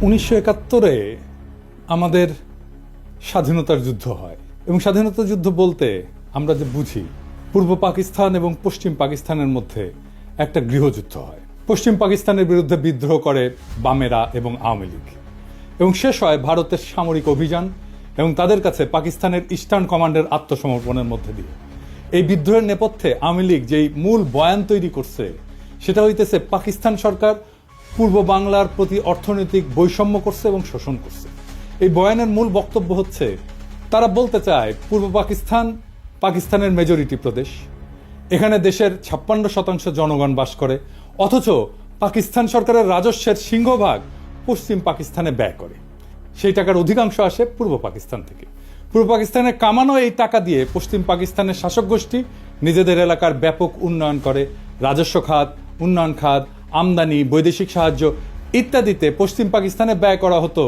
1971 আমাদের স্বাধীনতার যুদ্ধ হয় এবং স্বাধীনতা যুদ্ধ বলতে আমরা যে বুঝি পূর্ব পাকিস্তান এবং পশ্চিম পাকিস্তানের মধ্যে একটা গৃহযুদ্ধ হয়। পশ্চিম পাকিস্তানের বিরুদ্ধে বিদ্রোহ করে বামেরা এবং আওয়ামী লীগ এবং শেষ হয় ভারতের সামরিক অভিযান এবং তাদের কাছে পাকিস্তানের ইস্টার্ন কমান্ডের আত্মসমর্পণের মধ্যে দিয়ে। এই বিদ্রোহের নেপথ্যে আওয়ামী লীগ যেই মূল বয়ান তৈরি করছে সেটা হইতেছে পাকিস্তান সরকার পূর্ব বাংলার প্রতি অর্থনৈতিক বৈষম্য করছে এবং শোষণ করছে। এই বয়ানের মূল বক্তব্য হচ্ছে তারা বলতে চায় পূর্ব পাকিস্তান পাকিস্তানের মেজরিটি প্রদেশ, এখানে দেশের 56% জনগণ বাস করে, অথচ পাকিস্তান সরকারের রাজস্বের সিংহভাগ পশ্চিম পাকিস্তানে ব্যয় করে। সেই টাকার অধিকাংশ আসে পূর্ব পাকিস্তান থেকে। পূর্ব পাকিস্তানে কামানো এই টাকা দিয়ে পশ্চিম পাকিস্তানের শাসক গোষ্ঠী নিজেদের এলাকার ব্যাপক উন্নয়ন করে। রাজস্ব খাত, উন্নয়ন খাত, আমদানি, বৈদেশিক সাহায্য ইত্যাদিতে পশ্চিম পাকিস্তানে ব্যয় করা হতো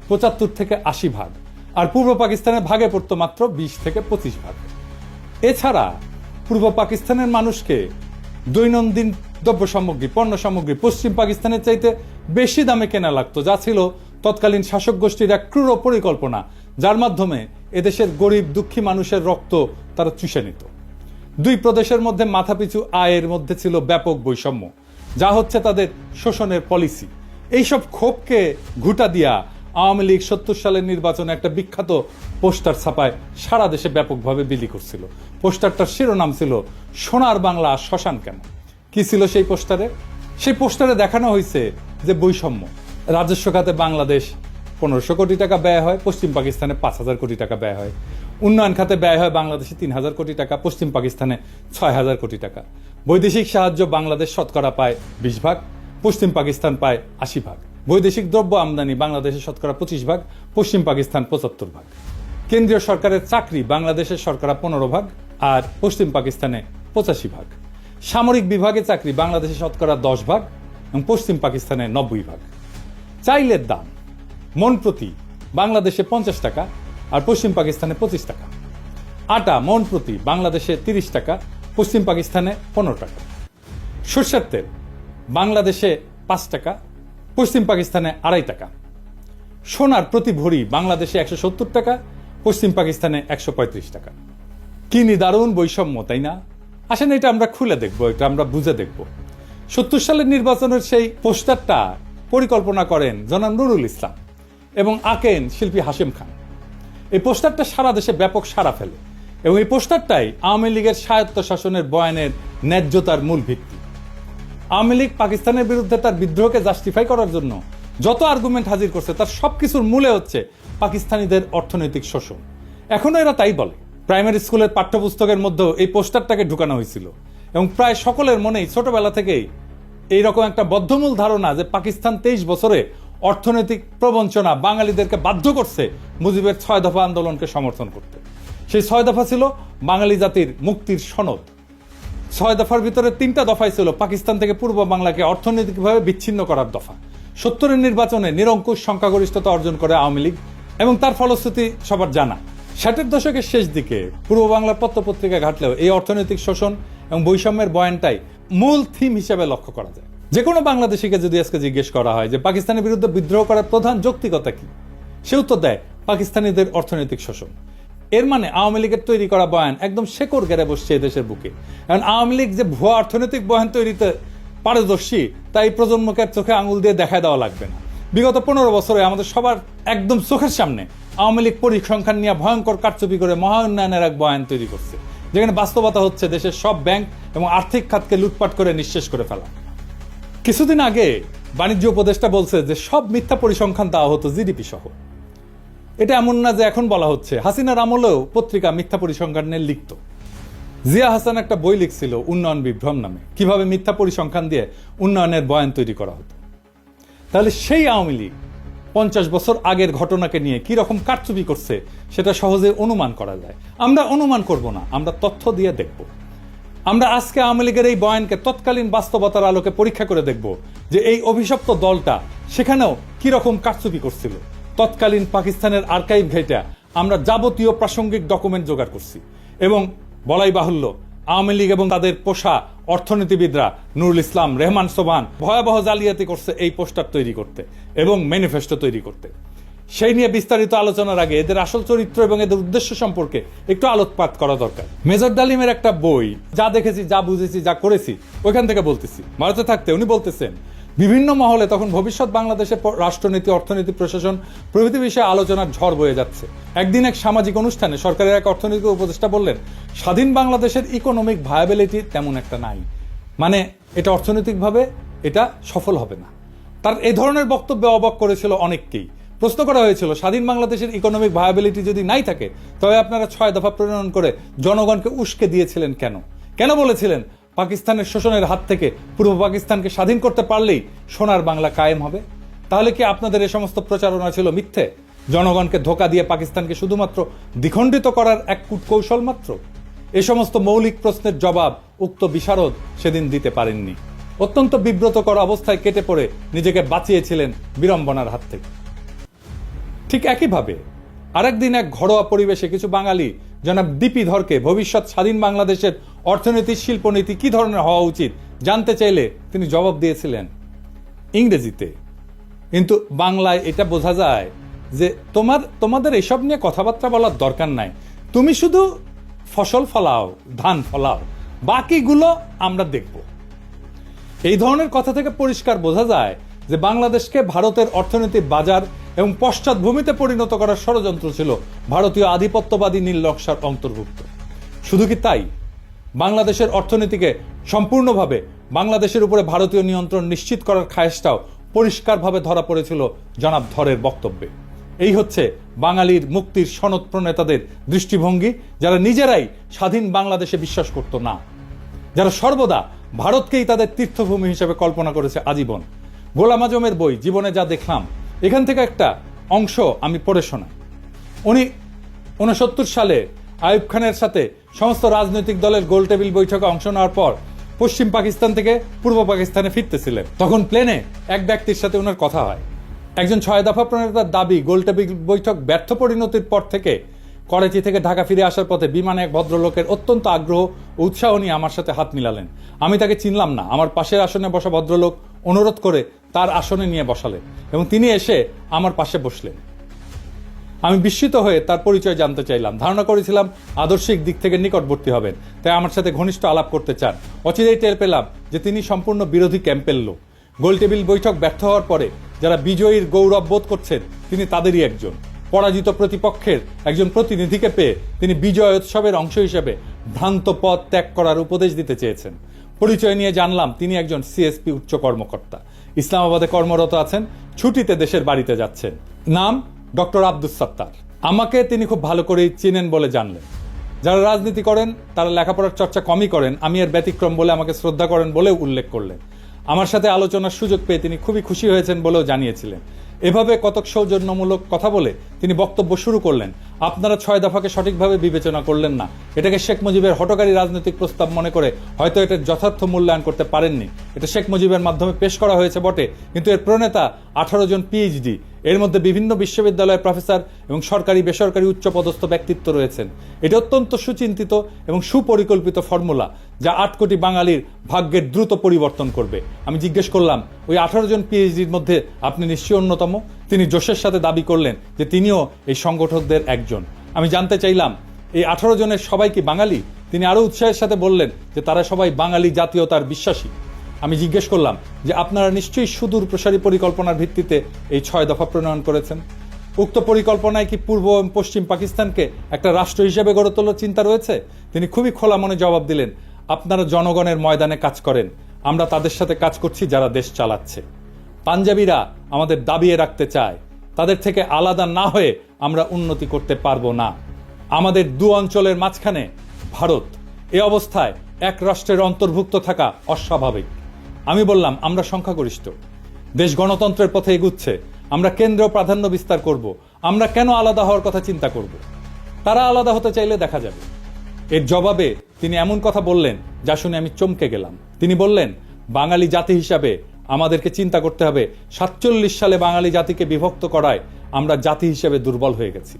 75 থেকে 80 ভাগ, আর পূর্ব পাকিস্তানের ভাগে পড়তো মাত্র 20 থেকে 25 ভাগ। এছাড়া পূর্ব পাকিস্তানের মানুষকে দৈনন্দিন দ্রব্য সামগ্রী, পণ্য সামগ্রী পশ্চিম পাকিস্তানের চাইতে বেশি দামে কেনা লাগতো, যা ছিল তৎকালীন শাসক গোষ্ঠীর এক ক্রূর পরিকল্পনা, যার মাধ্যমে এদেশের গরিব দুঃখী মানুষের রক্ত তারা চুষে নিত। দুই প্রদেশের মধ্যে মাথাপিছু আয়ের মধ্যে ছিল ব্যাপক বৈষম্য, যা হচ্ছে তাদের শোষণের পলিসি। এইসব ক্ষোভকে ঘুঁটা দিয়া আওয়ামী লীগ 70 সালের নির্বাচনে একটা বিখ্যাত পোস্টার ছাপায় সারা দেশে ব্যাপকভাবে বিলি করছিল। পোস্টারটার শিরোনাম ছিল সোনার বাংলা শ্মশান কেন। কি ছিল সেই পোস্টারে? সেই পোস্টারে দেখানো হয়েছে যে বৈষম্য। রাজস্ব খাতে বাংলাদেশ 1500 কোটি টাকা ব্যয় হয়, পশ্চিম পাকিস্তানে 5000 কোটি টাকা ব্যয় হয়। উন্নয়ন খাতে ব্যয় হয় বাংলাদেশে 3000 কোটি টাকা, পশ্চিম পাকিস্তানে 6000 কোটি টাকা। বৈদেশিক সাহায্য বাংলাদেশ শতকরা পায় 20 ভাগ, পশ্চিম পাকিস্তান পায় 80 ভাগ। বৈদেশিক দ্রব্য আমদানি বাংলাদেশের শতকরা 25 ভাগ, পশ্চিম পাকিস্তান 75 ভাগ। কেন্দ্রীয় সরকারের চাকরি বাংলাদেশের শতকরা 15 ভাগ আর পশ্চিম পাকিস্তানে 85 ভাগ। সামরিক বিভাগে চাকরি বাংলাদেশে শতকরা 10 ভাগ এবং পশ্চিম পাকিস্তানে 90 ভাগ। চাইলের দাম মন প্রতি বাংলাদেশে 50 টাকা আর পশ্চিম পাকিস্তানে 25 টাকা। আটা মন প্রতি বাংলাদেশে 30 টাকা, পশ্চিম পাকিস্তানে 15 টাকা। সরষের তেল বাংলাদেশে 5 টাকা, পশ্চিম পাকিস্তানে 2.5 টাকা। সোনার প্রতি ভরি বাংলাদেশে 170 টাকা, পশ্চিম পাকিস্তানে 135 টাকা। কি নিদারুণ বৈষম্য, তাই না? আসেন এটা আমরা খুলে দেখব, এটা আমরা বুঝে দেখব। 70 সালের নির্বাচনের সেই পোস্টারটা পরিকল্পনা করেন জনাব নুরুল ইসলাম এবং আঁকেন শিল্পী হাশেম খান। এই পোস্টারটা সারা দেশে ব্যাপক সাড়া ফেলে এবং এই পোস্টারটাই আওয়ামী লীগের স্বায়ত্ত শাসনের বয়ানের ন্যায্যতার মূল ভিত্তি। আওয়ামী লীগ পাকিস্তানের বিরুদ্ধে তার বিদ্রোহকে জাস্টিফাই করার জন্য যত আর্গুমেন্ট হাজির করছে তার সবকিছুর মূলে হচ্ছে পাকিস্তানিদের অর্থনৈতিক শোষণ। এখনো এরা তাই বলে। প্রাইমারি স্কুলের পাঠ্যপুস্তকের মধ্যেও এই পোস্টারটাকে ঢুকানো হয়েছিল এবং প্রায় সকলের মনেই ছোটবেলা থেকেই এইরকম একটা বদ্ধমূল ধারণা যে পাকিস্তান 23 বছরে অর্থনৈতিক প্রবঞ্চনা বাঙালিদেরকে বাধ্য করছে মুজিবের 6 দফা আন্দোলনকে সমর্থন করতে। সেই 6 দফা ছিল বাঙালি জাতির মুক্তির সনদ। 6 দফার ভিতরে 3টা দফাই ছিল পাকিস্তান থেকে পূর্ব বাংলাকে অর্থনৈতিকভাবে বিচ্ছিন্ন করার দফা। 70-এর নির্বাচনে নিরঙ্কুশ সংখ্যাগরিষ্ঠতা অর্জন করে আওয়ামী লীগ এবং তার ফলশ্রুতি সবার জানা। 60-এর দশকের শেষ দিকে পূর্ব বাংলার পত্রপত্রিকা ঘাটলেও এই অর্থনৈতিক শোষণ এবং বৈষম্যের বয়ানটাই মূল থিম হিসেবে লক্ষ্য করা যায়। যে কোনো বাংলাদেশিকে যদি আজকে জিজ্ঞেস করা হয় যে পাকিস্তানের বিরুদ্ধে বিদ্রোহ করার প্রধান যৌক্তিকতা কি, সে উত্তর দেয় পাকিস্তানিদের অর্থনৈতিক শোষণ। এর মানে আওয়ামী লীগের তৈরি করা বয়ান একদম শেকড় গেড়ে বসছে এদেশের বুকে। কারণ আওয়ামী লীগ যে ভুয়া অর্থনৈতিক বয়ান তৈরিতে পারদর্শী তাই প্রজন্মকে চোখে আঙুল দিয়ে দেখায় দেওয়া লাগবে না। বিগত 15 বছরে আমাদের সবার একদম চোখের সামনে আওয়ামী লীগ পরিসংখ্যান নিয়ে ভয়ঙ্কর কারচুপি করে মহা উন্নয়নের এক বয়ান তৈরি করছে, যেখানে বাস্তবতা হচ্ছে দেশের সব ব্যাংক এবং আর্থিক খাতকে লুটপাট করে নিঃশেষ করে ফেলা। কিছুদিন আগে বাণিজ্য উপদেষ্টা বলছে যে সব মিথ্যা পরিসংখ্যান দেওয়া হতো জিডিপি সহ। এটা এমন না যে এখন বলা হচ্ছে, হাসিনার আমলেও পত্রিকা মিথ্যা পরিসংখ্যান নিয়ে লিখত। জিয়া হাসান একটা বই লিখছিল উন্নয়ন বিভ্রম নামে, কিভাবে মিথ্যা পরিসংখ্যান দিয়ে উন্নয়নের বয়ান তৈরি করা হতো। তাহলে সেই আওয়ামী লীগ 50 বছর আগের ঘটনাকে নিয়ে কি রকম কারচুপি করছে সেটা সহজে অনুমান করা যায়। আমরা অনুমান করব না, আমরা তথ্য দিয়ে দেখব। আমরা আজকে আওয়ামী লীগের এই বয়ানকে তৎকালীন বাস্তবতার আলোকে পরীক্ষা করে দেখব যে এই অভিশপ্ত দলটা সেখানেও কি রকম কারচুপি করছিল। তৎকালীন পাকিস্তানের আর্কাইভ ঘেঁটে আমরা যাবতীয় প্রাসঙ্গিক ডকুমেন্ট জোগাড় করছি এবং বলাই বাহুল্য আওয়ামী লীগ এবং তাদের পোষা অর্থনীতিবিদরা নুরুল ইসলাম, রেহমান সোবহান ভয়াবহ জালিয়াতি করছে এই পোস্টার তৈরি করতে এবং ম্যানিফেস্টো তৈরি করতে। সেই নিয়ে বিস্তারিত আলোচনার আগে এদের আসল চরিত্র এবং এদের উদ্দেশ্য সম্পর্কে একটু আলোকপাত করা দরকার। মেজর ডালিমের একটা বই, যা দেখেছি, যা বুঝেছি, যা করেছি, ওইখান থেকে বলতেছি। ভারতে থাকতে উনি বলতেছেন বিভিন্ন মহলে তখন ভবিষ্যৎ বাংলাদেশের রাষ্ট্রনীতি, অর্থনীতি, প্রশাসন প্রভৃতি বিষয়ে আলোচনার ঝড় বয়ে যাচ্ছে। একদিন এক সামাজিক অনুষ্ঠানে সরকারের এক অর্থনৈতিক উপদেষ্টা বললেন, স্বাধীন বাংলাদেশের ইকোনমিক ভায়াবিলিটি তেমন একটা নাই, মানে এটা অর্থনৈতিকভাবে এটা সফল হবে না। তার এই ধরনের বক্তব্যে অবাক করেছিল অনেককেই। প্রশ্ন করা হয়েছিল, স্বাধীন বাংলাদেশের ইকোনমিক ভায়াবিলিটি যদি নাই থাকে তবে আপনারা 6 দফা প্রণয়ন করে জনগণকে উস্কে দিয়েছিলেন কেন? কেন বলেছিলেন পাকিস্তানের শোষণের হাত থেকে পূর্ব পাকিস্তানকে স্বাধীন করতে পারলেই সোনার বাংলা কায়েম হবে? তাহলে কি আপনাদের এই সমস্ত প্রচারণা ছিল মিথ্যে? জনগণকে ধোঁকা দিয়ে পাকিস্তানকে শুধুমাত্র দ্বিখণ্ডিত করার এক কূটকৌশল মাত্র? এ সমস্ত মৌলিক প্রশ্নের জবাব উক্ত বিশারদ সেদিন দিতে পারেননি। অত্যন্ত বিব্রতকর অবস্থায় কেটে পড়ে নিজেকে বাঁচিয়েছিলেন বিড়ম্বনার হাত থেকে। ঠিক একইভাবে আরেকদিন এক ঘরোয়া পরিবেশে কিছু বাঙালি জনাব ডিপি ধরকে ভবিষ্যৎ স্বাধীন বাংলাদেশের অর্থনীতি, শিল্পনীতি কি ধরনের হওয়া উচিত জানতে চাইলে তিনি জবাব দিয়েছিলেন ইংরেজিতে। কিন্তু বাংলায় এটা বোঝা যায় যে তোমাদের এসব নিয়ে কথাবার্তা বলার দরকার নাই, তুমি শুধু ফসল ফলাও, ধান ফলাও, বাকিগুলো আমরা দেখব। এই ধরনের কথা থেকে পরিষ্কার বোঝা যায় যে বাংলাদেশকে ভারতের অর্থনৈতিক বাজার এবং পশ্চাৎভূমিতে পরিণত করার ষড়যন্ত্র ছিল ভারতীয় আধিপত্যবাদী নীল নকশার অন্তর্ভুক্ত। শুধু কি তাই, বাংলাদেশের অর্থনীতিকে সম্পূর্ণভাবে বাংলাদেশের উপরে ভারতীয় নিয়ন্ত্রণ নিশ্চিত করার খায়েশটাও পরিষ্কারভাবে ধরা পড়েছিল জনাব ধরের বক্তব্যে। এই হচ্ছে বাঙালির মুক্তির সনদ প্রণেতাদের দৃষ্টিভঙ্গি, যারা নিজেরাই স্বাধীন বাংলাদেশে বিশ্বাস করত না, যারা সর্বদা ভারতকেই তাদের তীর্থভূমি হিসেবে কল্পনা করেছে আজীবন। গোলাম আজমের বই জীবনে যা দেখলাম, এখান থেকে একটা অংশ আমি পড়ে শোনাই। উনি 69 সালে আইয়ুব খানের সাথে সমস্ত রাজনৈতিক দলের গোলটেবিল বৈঠকে অংশ নেওয়ার পর পশ্চিম পাকিস্তান থেকে পূর্ব পাকিস্তানে ফিরতেছিলেন। তখন প্লেনে এক ব্যক্তির সাথে ওনার কথা হয়। একজন 6 দফা প্রণেতার দাবি, গোলটেবিল বৈঠক ব্যর্থ পরিণতির পর থেকে করাচি থেকে ঢাকা ফিরে আসার পথে বিমানে এক ভদ্রলোকের অত্যন্ত আগ্রহ ও উৎসাহ নিয়ে আমার সাথে হাত মিলালেন। আমি তাকে চিনলাম না। আমার পাশের আসনে বসা ভদ্রলোক অনুরোধ করে তার আসনে নিয়ে বসালেন এবং তিনি এসে আমার পাশে বসলেন। আমি বিস্মিত হয়ে তার পরিচয় জানতে চাইলাম। ধারণা করেছিলাম আদর্শিক দিক থেকে নিকটবর্তী হবেন, তাই আমার সাথে ঘনিষ্ঠ আলাপ করতে চান। অচিরেই টের পেলাম যে তিনি সম্পূর্ণ বিরোধী ক্যাম্পের লোক। গোলটেবিল বৈঠক ব্যর্থ হওয়ার পরে যারা বিজয়ীর গৌরব বোধ করছেন, তিনি তাদেরই একজন। পরাজিত প্রতিপক্ষের একজন প্রতিনিধিকে পেয়ে তিনি বিজয় উৎসবের অংশ হিসেবে ভ্রান্ত পথ ত্যাগ করার উপদেশ দিতে চেয়েছেন। পরিচয় নিয়ে জানলাম তিনি একজন সিএসপি উচ্চ কর্মকর্তা, ইসলামাবাদে কর্মরত আছেন, ছুটিতে দেশের বাড়িতে যাচ্ছেন। নাম ডক্টর আব্দুস সাত্তার। আমাকে তিনি খুব ভালো করেই চিনেন বলে জানলেন। যারা রাজনীতি করেন তারা লেখাপড়ার চর্চা কমই করেন, আমি এর ব্যতিক্রম বলে আমাকে শ্রদ্ধা করেন বলেও উল্লেখ করলেন। আমার সাথে আলোচনার সুযোগ পেয়ে তিনি খুবই খুশি হয়েছেন বলেও জানিয়েছিলেন। এভাবে কতক সৌজন্যমূলক কথা বলে তিনি বক্তব্য শুরু করলেন। আপনারা 6 দফাকে সঠিকভাবে বিবেচনা করলেন না, এটাকে শেখ মুজিবের হঠকারী রাজনৈতিক প্রস্তাব মনে করে হয়তো এটার যথার্থ মূল্যায়ন করতে পারেননি। এটা শেখ মুজিবের মাধ্যমে পেশ করা হয়েছে বটে, কিন্তু এর প্রণেতা 18 জন পিএইচডি, এর মধ্যে বিভিন্ন বিশ্ববিদ্যালয়ের প্রফেসর এবং সরকারি বেসরকারি উচ্চপদস্থ ব্যক্তিত্ব রয়েছেন। এটি অত্যন্ত সুচিন্তিত এবং সুপরিকল্পিত ফর্মুলা, যা 8 কোটি বাঙালির ভাগ্যের দ্রুত পরিবর্তন করবে। আমি জিজ্ঞেস করলাম, ওই 18 জন পিএইচডির মধ্যে আপনি নিশ্চয়ই অন্যতম? তিনি জোশের সাথে দাবি করলেন যে তিনিও এই সংগঠকদের একজন। আমি জানতে চাইলাম, এই 18 জনের সবাই কি বাঙালি? তিনি আরো উৎসাহের সাথে বললেন যে তারা সবাই বাঙালি জাতীয়তার বিশ্বাসী। আমি জিজ্ঞেস করলাম যে আপনারা নিশ্চয়ই সুদূর প্রসারী পরিকল্পনার ভিত্তিতে এই 6 দফা প্রণয়ন করেছেন। উক্ত পরিকল্পনায় কি পূর্ব এবং পশ্চিম পাকিস্তানকে একটা রাষ্ট্র হিসেবে গড়ে তোলার চিন্তা রয়েছে? তিনি খুবই খোলা মনে জবাব দিলেন, আপনারা জনগণের ময়দানে কাজ করেন, আমরা তাদের সাথে কাজ করছি যারা দেশ চালাচ্ছে। পাঞ্জাবিরা আমাদের দাবিয়ে রাখতে চায়, তাদের থেকে আলাদা না হয়ে আমরা উন্নতি করতে পারবো না। আমাদের 2 অঞ্চলের মাঝখানে ভারত, এ অবস্থায় এক রাষ্ট্রের অন্তর্ভুক্ত থাকা অস্বাভাবিক। আমি বললাম, আমরা সংখ্যাগরিষ্ঠ, দেশ গণতন্ত্রের পথে এগুচ্ছে, আমরা কেন্দ্রীয় প্রাধান্য বিস্তার করব, আমরা কেন আলাদা হওয়ার কথা চিন্তা করব? তারা আলাদা হতে চাইলে দেখা যাবে। এর জবাবে তিনি এমন কথা বললেন যা শুনে আমি চমকে গেলাম। তিনি বললেন, বাঙালি জাতি হিসাবে আমাদেরকে চিন্তা করতে হবে 47 সালে বাঙালি জাতিকে বিভক্ত করায় আমরা জাতি হিসেবে দুর্বল হয়ে গেছি।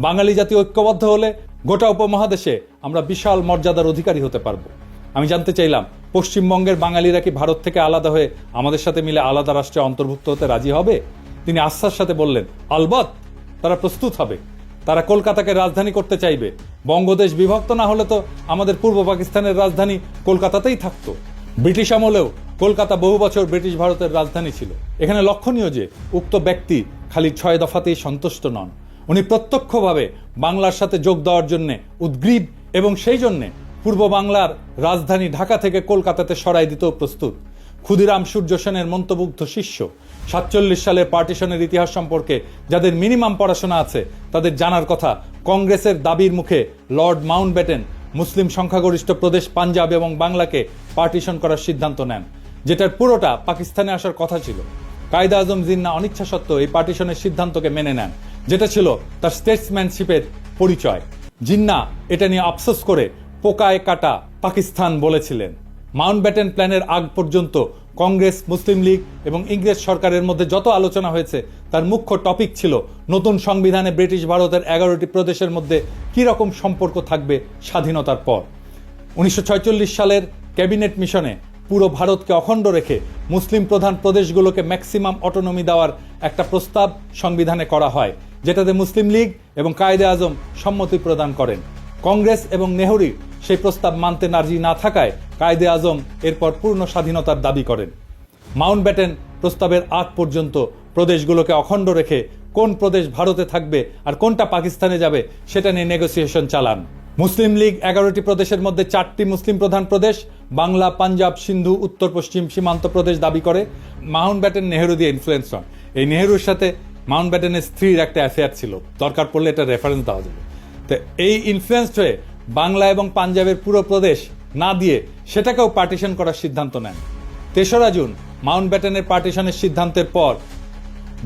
বাঙালি জাতি ঐক্যবদ্ধ হলে গোটা উপমহাদেশে আমরা বিশাল মর্যাদার অধিকারী হতে পারবো। আমি জানতে চাইলাম, পশ্চিমবঙ্গের বাঙালিরা কি ভারত থেকে আলাদা হয়ে আমাদের সাথে মিলে আলাদা রাষ্ট্রে অন্তর্ভুক্ত হতে রাজি হবে? তিনি আস্থার সাথে বললেন, আলবৎ তারা প্রস্তুত হবে। তারা কলকাতাকে রাজধানী করতে চাইবে। বঙ্গদেশ বিভক্ত না হলে তো আমাদের পূর্ব পাকিস্তানের রাজধানী কলকাতাতেই থাকতো। ব্রিটিশ আমলেও কলকাতা বহু বছর ব্রিটিশ ভারতের রাজধানী ছিল। এখানে লক্ষণীয় যে উক্ত ব্যক্তি খালি 6 দফাতেই সন্তুষ্ট নন, উনি প্রত্যক্ষভাবে বাংলার সাথে যোগ দেওয়ার জন্য উদ্গ্রীব এবং সেই জন্যে পূর্ব বাংলার রাজধানী ঢাকা থেকে কলকাতাতে সরাই দিতেও প্রস্তুত। ক্ষুদিরাম সূর্য সেনের মন্ত্রমুগ্ধ শিষ্য, 47 সালের পার্টিশনের ইতিহাস সম্পর্কে যাদের মিনিমাম পড়াশোনা আছে তাদের জানার কথা, কংগ্রেসের দাবির মুখে লর্ড মাউন্টব্যাটেন মুসলিম সংখ্যাগরিষ্ঠ প্রদেশ পাঞ্জাব এবং বাংলাকে পার্টিশন করার সিদ্ধান্ত নেন, যেটার পুরোটা পাকিস্তানে আসার কথা ছিল। কায়েদে আজম জিন্না অনিচ্ছা সত্ত্বেও এই পার্টিশনের সিদ্ধান্তকে মেনে নেন, যেটা ছিল তার স্টেটসম্যানশিপের পরিচয়। জিন্না এটা নিয়ে আফসোস করে পোকায় কাটা পাকিস্তান বলেছিলেন। মাউন্টব্যাটেন প্ল্যানের আগ পর্যন্ত কংগ্রেস, মুসলিম লীগ এবং ইংরেজ সরকারের মধ্যে যত আলোচনা হয়েছে তার মুখ্য টপিক ছিল নতুন সংবিধানে ব্রিটিশ ভারতের 11টি প্রদেশের মধ্যে কি রকম সম্পর্ক থাকবে স্বাধীনতার পর। 1946 সালের ক্যাবিনেট মিশনে পুরো ভারতকে অখণ্ড রেখে মুসলিম প্রধান প্রদেশগুলোকে ম্যাক্সিমাম অটোনমি দেওয়ার একটা প্রস্তাব সংবিধানে করা হয়, যেটাতে মুসলিম লীগ এবং কায়েদে আজম সম্মতি প্রদান করেন। কংগ্রেস এবং নেহরু সেই প্রস্তাব মানতে রাজি না থাকায় কায়েদে আজম এরপর পূর্ণ স্বাধীনতার দাবি করেন। মাউন্টব্যাটেন প্রস্তাবের আগ পর্যন্ত প্রদেশগুলোকে অখণ্ড রেখে কোন প্রদেশ ভারতে থাকবে আর কোনটা পাকিস্তানে যাবে সেটা নিয়ে নেগোসিয়েশন চালান। মুসলিম লীগ 11টি প্রদেশের মধ্যে 4টি মুসলিম প্রধান প্রদেশ বাংলা, পাঞ্জাব, সিন্ধু, উত্তর পশ্চিম সীমান্ত প্রদেশ দাবি করে। মাউন্টব্যাটেন নেহরু দিয়ে ইনফ্লুয়েন্স হন। এই নেহরুর সাথে মাউন্টব্যাটেনের স্ত্রীর একটা অ্যাফেয়ার ছিল, দরকার পড়লে এটা রেফারেন্স দেওয়া যাবে। তো এই ইনফ্লুয়েন্সড হয়ে বাংলা এবং পাঞ্জাবের পুরো প্রদেশ না দিয়ে সেটাকেও পার্টিশন করার সিদ্ধান্ত নেন। 3রা জুন মাউন্টব্যাটেনের পার্টিশনের সিদ্ধান্তের পর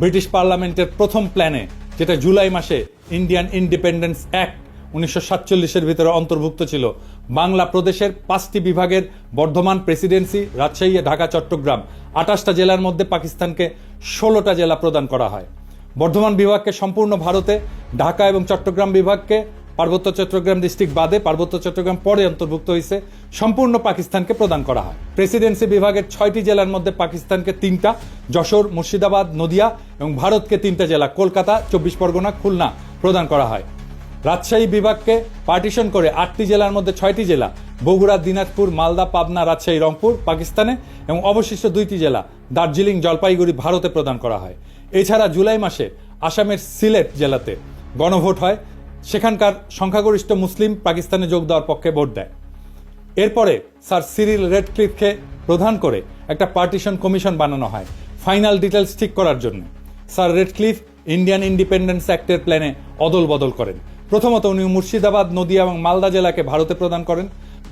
ব্রিটিশ পার্লামেন্টের প্রথম প্ল্যানে, যেটা জুলাই মাসে ইন্ডিয়ান ইন্ডিপেন্ডেন্স অ্যাক্ট 1947-এর ভিতরে অন্তর্ভুক্ত ছিল, বাংলা প্রদেশের 5টি বিভাগের বর্ধমান প্রেসিডেন্সি, রাজশাহী, ঢাকা, চট্টগ্রাম 28টা জেলার মধ্যে পাকিস্তানকে 16টা জেলা প্রদান করা হয়। বর্ধমান বিভাগকে সম্পূর্ণ ভারতে, ঢাকা এবং চট্টগ্রাম বিভাগকে পার্বত্য চট্টগ্রাম ডিস্ট্রিক্ট বাদে, পার্বত্য চট্টগ্রাম পরে অন্তর্ভুক্ত হয়েছে, সম্পূর্ণ পাকিস্তানকে প্রদান করা হয়। প্রেসিডেন্সি বিভাগের 6টি জেলার মধ্যে পাকিস্তানকে 3টা, যশোর, মুর্শিদাবাদ, নদিয়া, এবং ভারতকে 3টা জেলা, কলকাতা, 24 পরগনা, খুলনা প্রদান করা হয়। রাজশাহী বিভাগকে পার্টিশন করে 8টি জেলার মধ্যে 6টি জেলা, বগুড়া, দিনাজপুর, মালদা, পাবনা, রাজশাহী, রংপুর পাকিস্তানে, এবং অবশিষ্ট 2টি জেলা দার্জিলিং, জলপাইগুড়ি ভারতে প্রদান করা হয়। এছাড়া জুলাই মাসে আসামের সিলেট জেলাতে গণভোট হয়, সেখানকার সংখ্যাগরিষ্ঠ মুসলিম পাকিস্তানে যোগ দেওয়ার পক্ষে ভোট দেয়। এরপরে স্যার সিরিল রেডক্লিফকে প্রধান করে একটা পার্টিশন কমিশন বানানো হয় ফাইনাল ডিটেলস ঠিক করার জন্য। স্যার রেডক্লিফ ইন্ডিয়ান ইন্ডিপেন্ডেন্স অ্যাক্টের প্ল্যানে অদল বদল করেন। প্রথমত উনি মুর্শিদাবাদ, নদিয়া এবং মালদা জেলাকে ভারতে প্রদান করেন,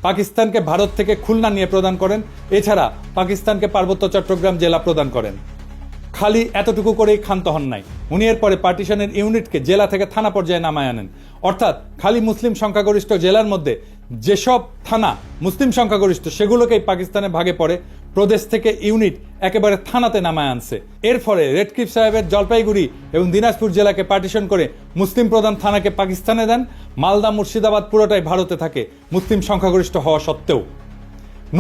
পাকিস্তানকে ভারত থেকে খুলনা নিয়ে প্রদান করেন, এছাড়া পাকিস্তানকে পার্বত্য চট্টগ্রাম জেলা প্রদান করেন। খালি এতটুকু করেই ক্ষান্ত হন নাই, উনি এরপরে পার্টিশনের ইউনিটকে জেলা থেকে থানা পর্যায়ে নামায় আনেন। অর্থাৎ খালি মুসলিম সংখ্যাগরিষ্ঠ জেলার মধ্যে যেসব থানা মুসলিম সংখ্যাগরিষ্ঠ সেগুলোকেই পাকিস্তানে ভাগে পড়ে, প্রদেশ থেকে ইউনিট একেবারে থানাতে নামায় আনছে। এর ফলে রেডক্লিফ সাহেবের জলপাইগুড়ি এবং দিনাজপুর জেলাকে পার্টিশন করে মুসলিম প্রধান থানাকে পাকিস্তানে দেন। মালদা, মুর্শিদাবাদ পুরোটাই ভারতে থাকে মুসলিম সংখ্যাগরিষ্ঠ হওয়া সত্ত্বেও।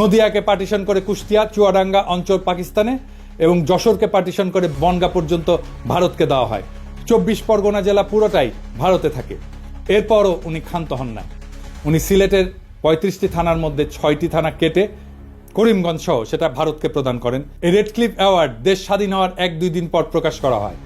নদিয়াকে পার্টিশন করে কুষ্টিয়া, চুয়াডাঙ্গা অঞ্চল পাকিস্তানে, এবং যশোরকে পার্টিশন করে বনগাঁ পর্যন্ত ভারতকে দেওয়া হয়। 24 পরগনা জেলা পুরোটাই ভারতে থাকে। এরপরও উনি ক্ষান্ত হন না, উনি সিলেটের 35টি থানার মধ্যে 6টি থানা কেটে করিমগঞ্জ সহ সেটা ভারতকে প্রদান করেন। এই রেডক্লিফ অ্যাওয়ার্ড দেশ স্বাধীন হওয়ার 1-2 দিন পর প্রকাশ করা হয়।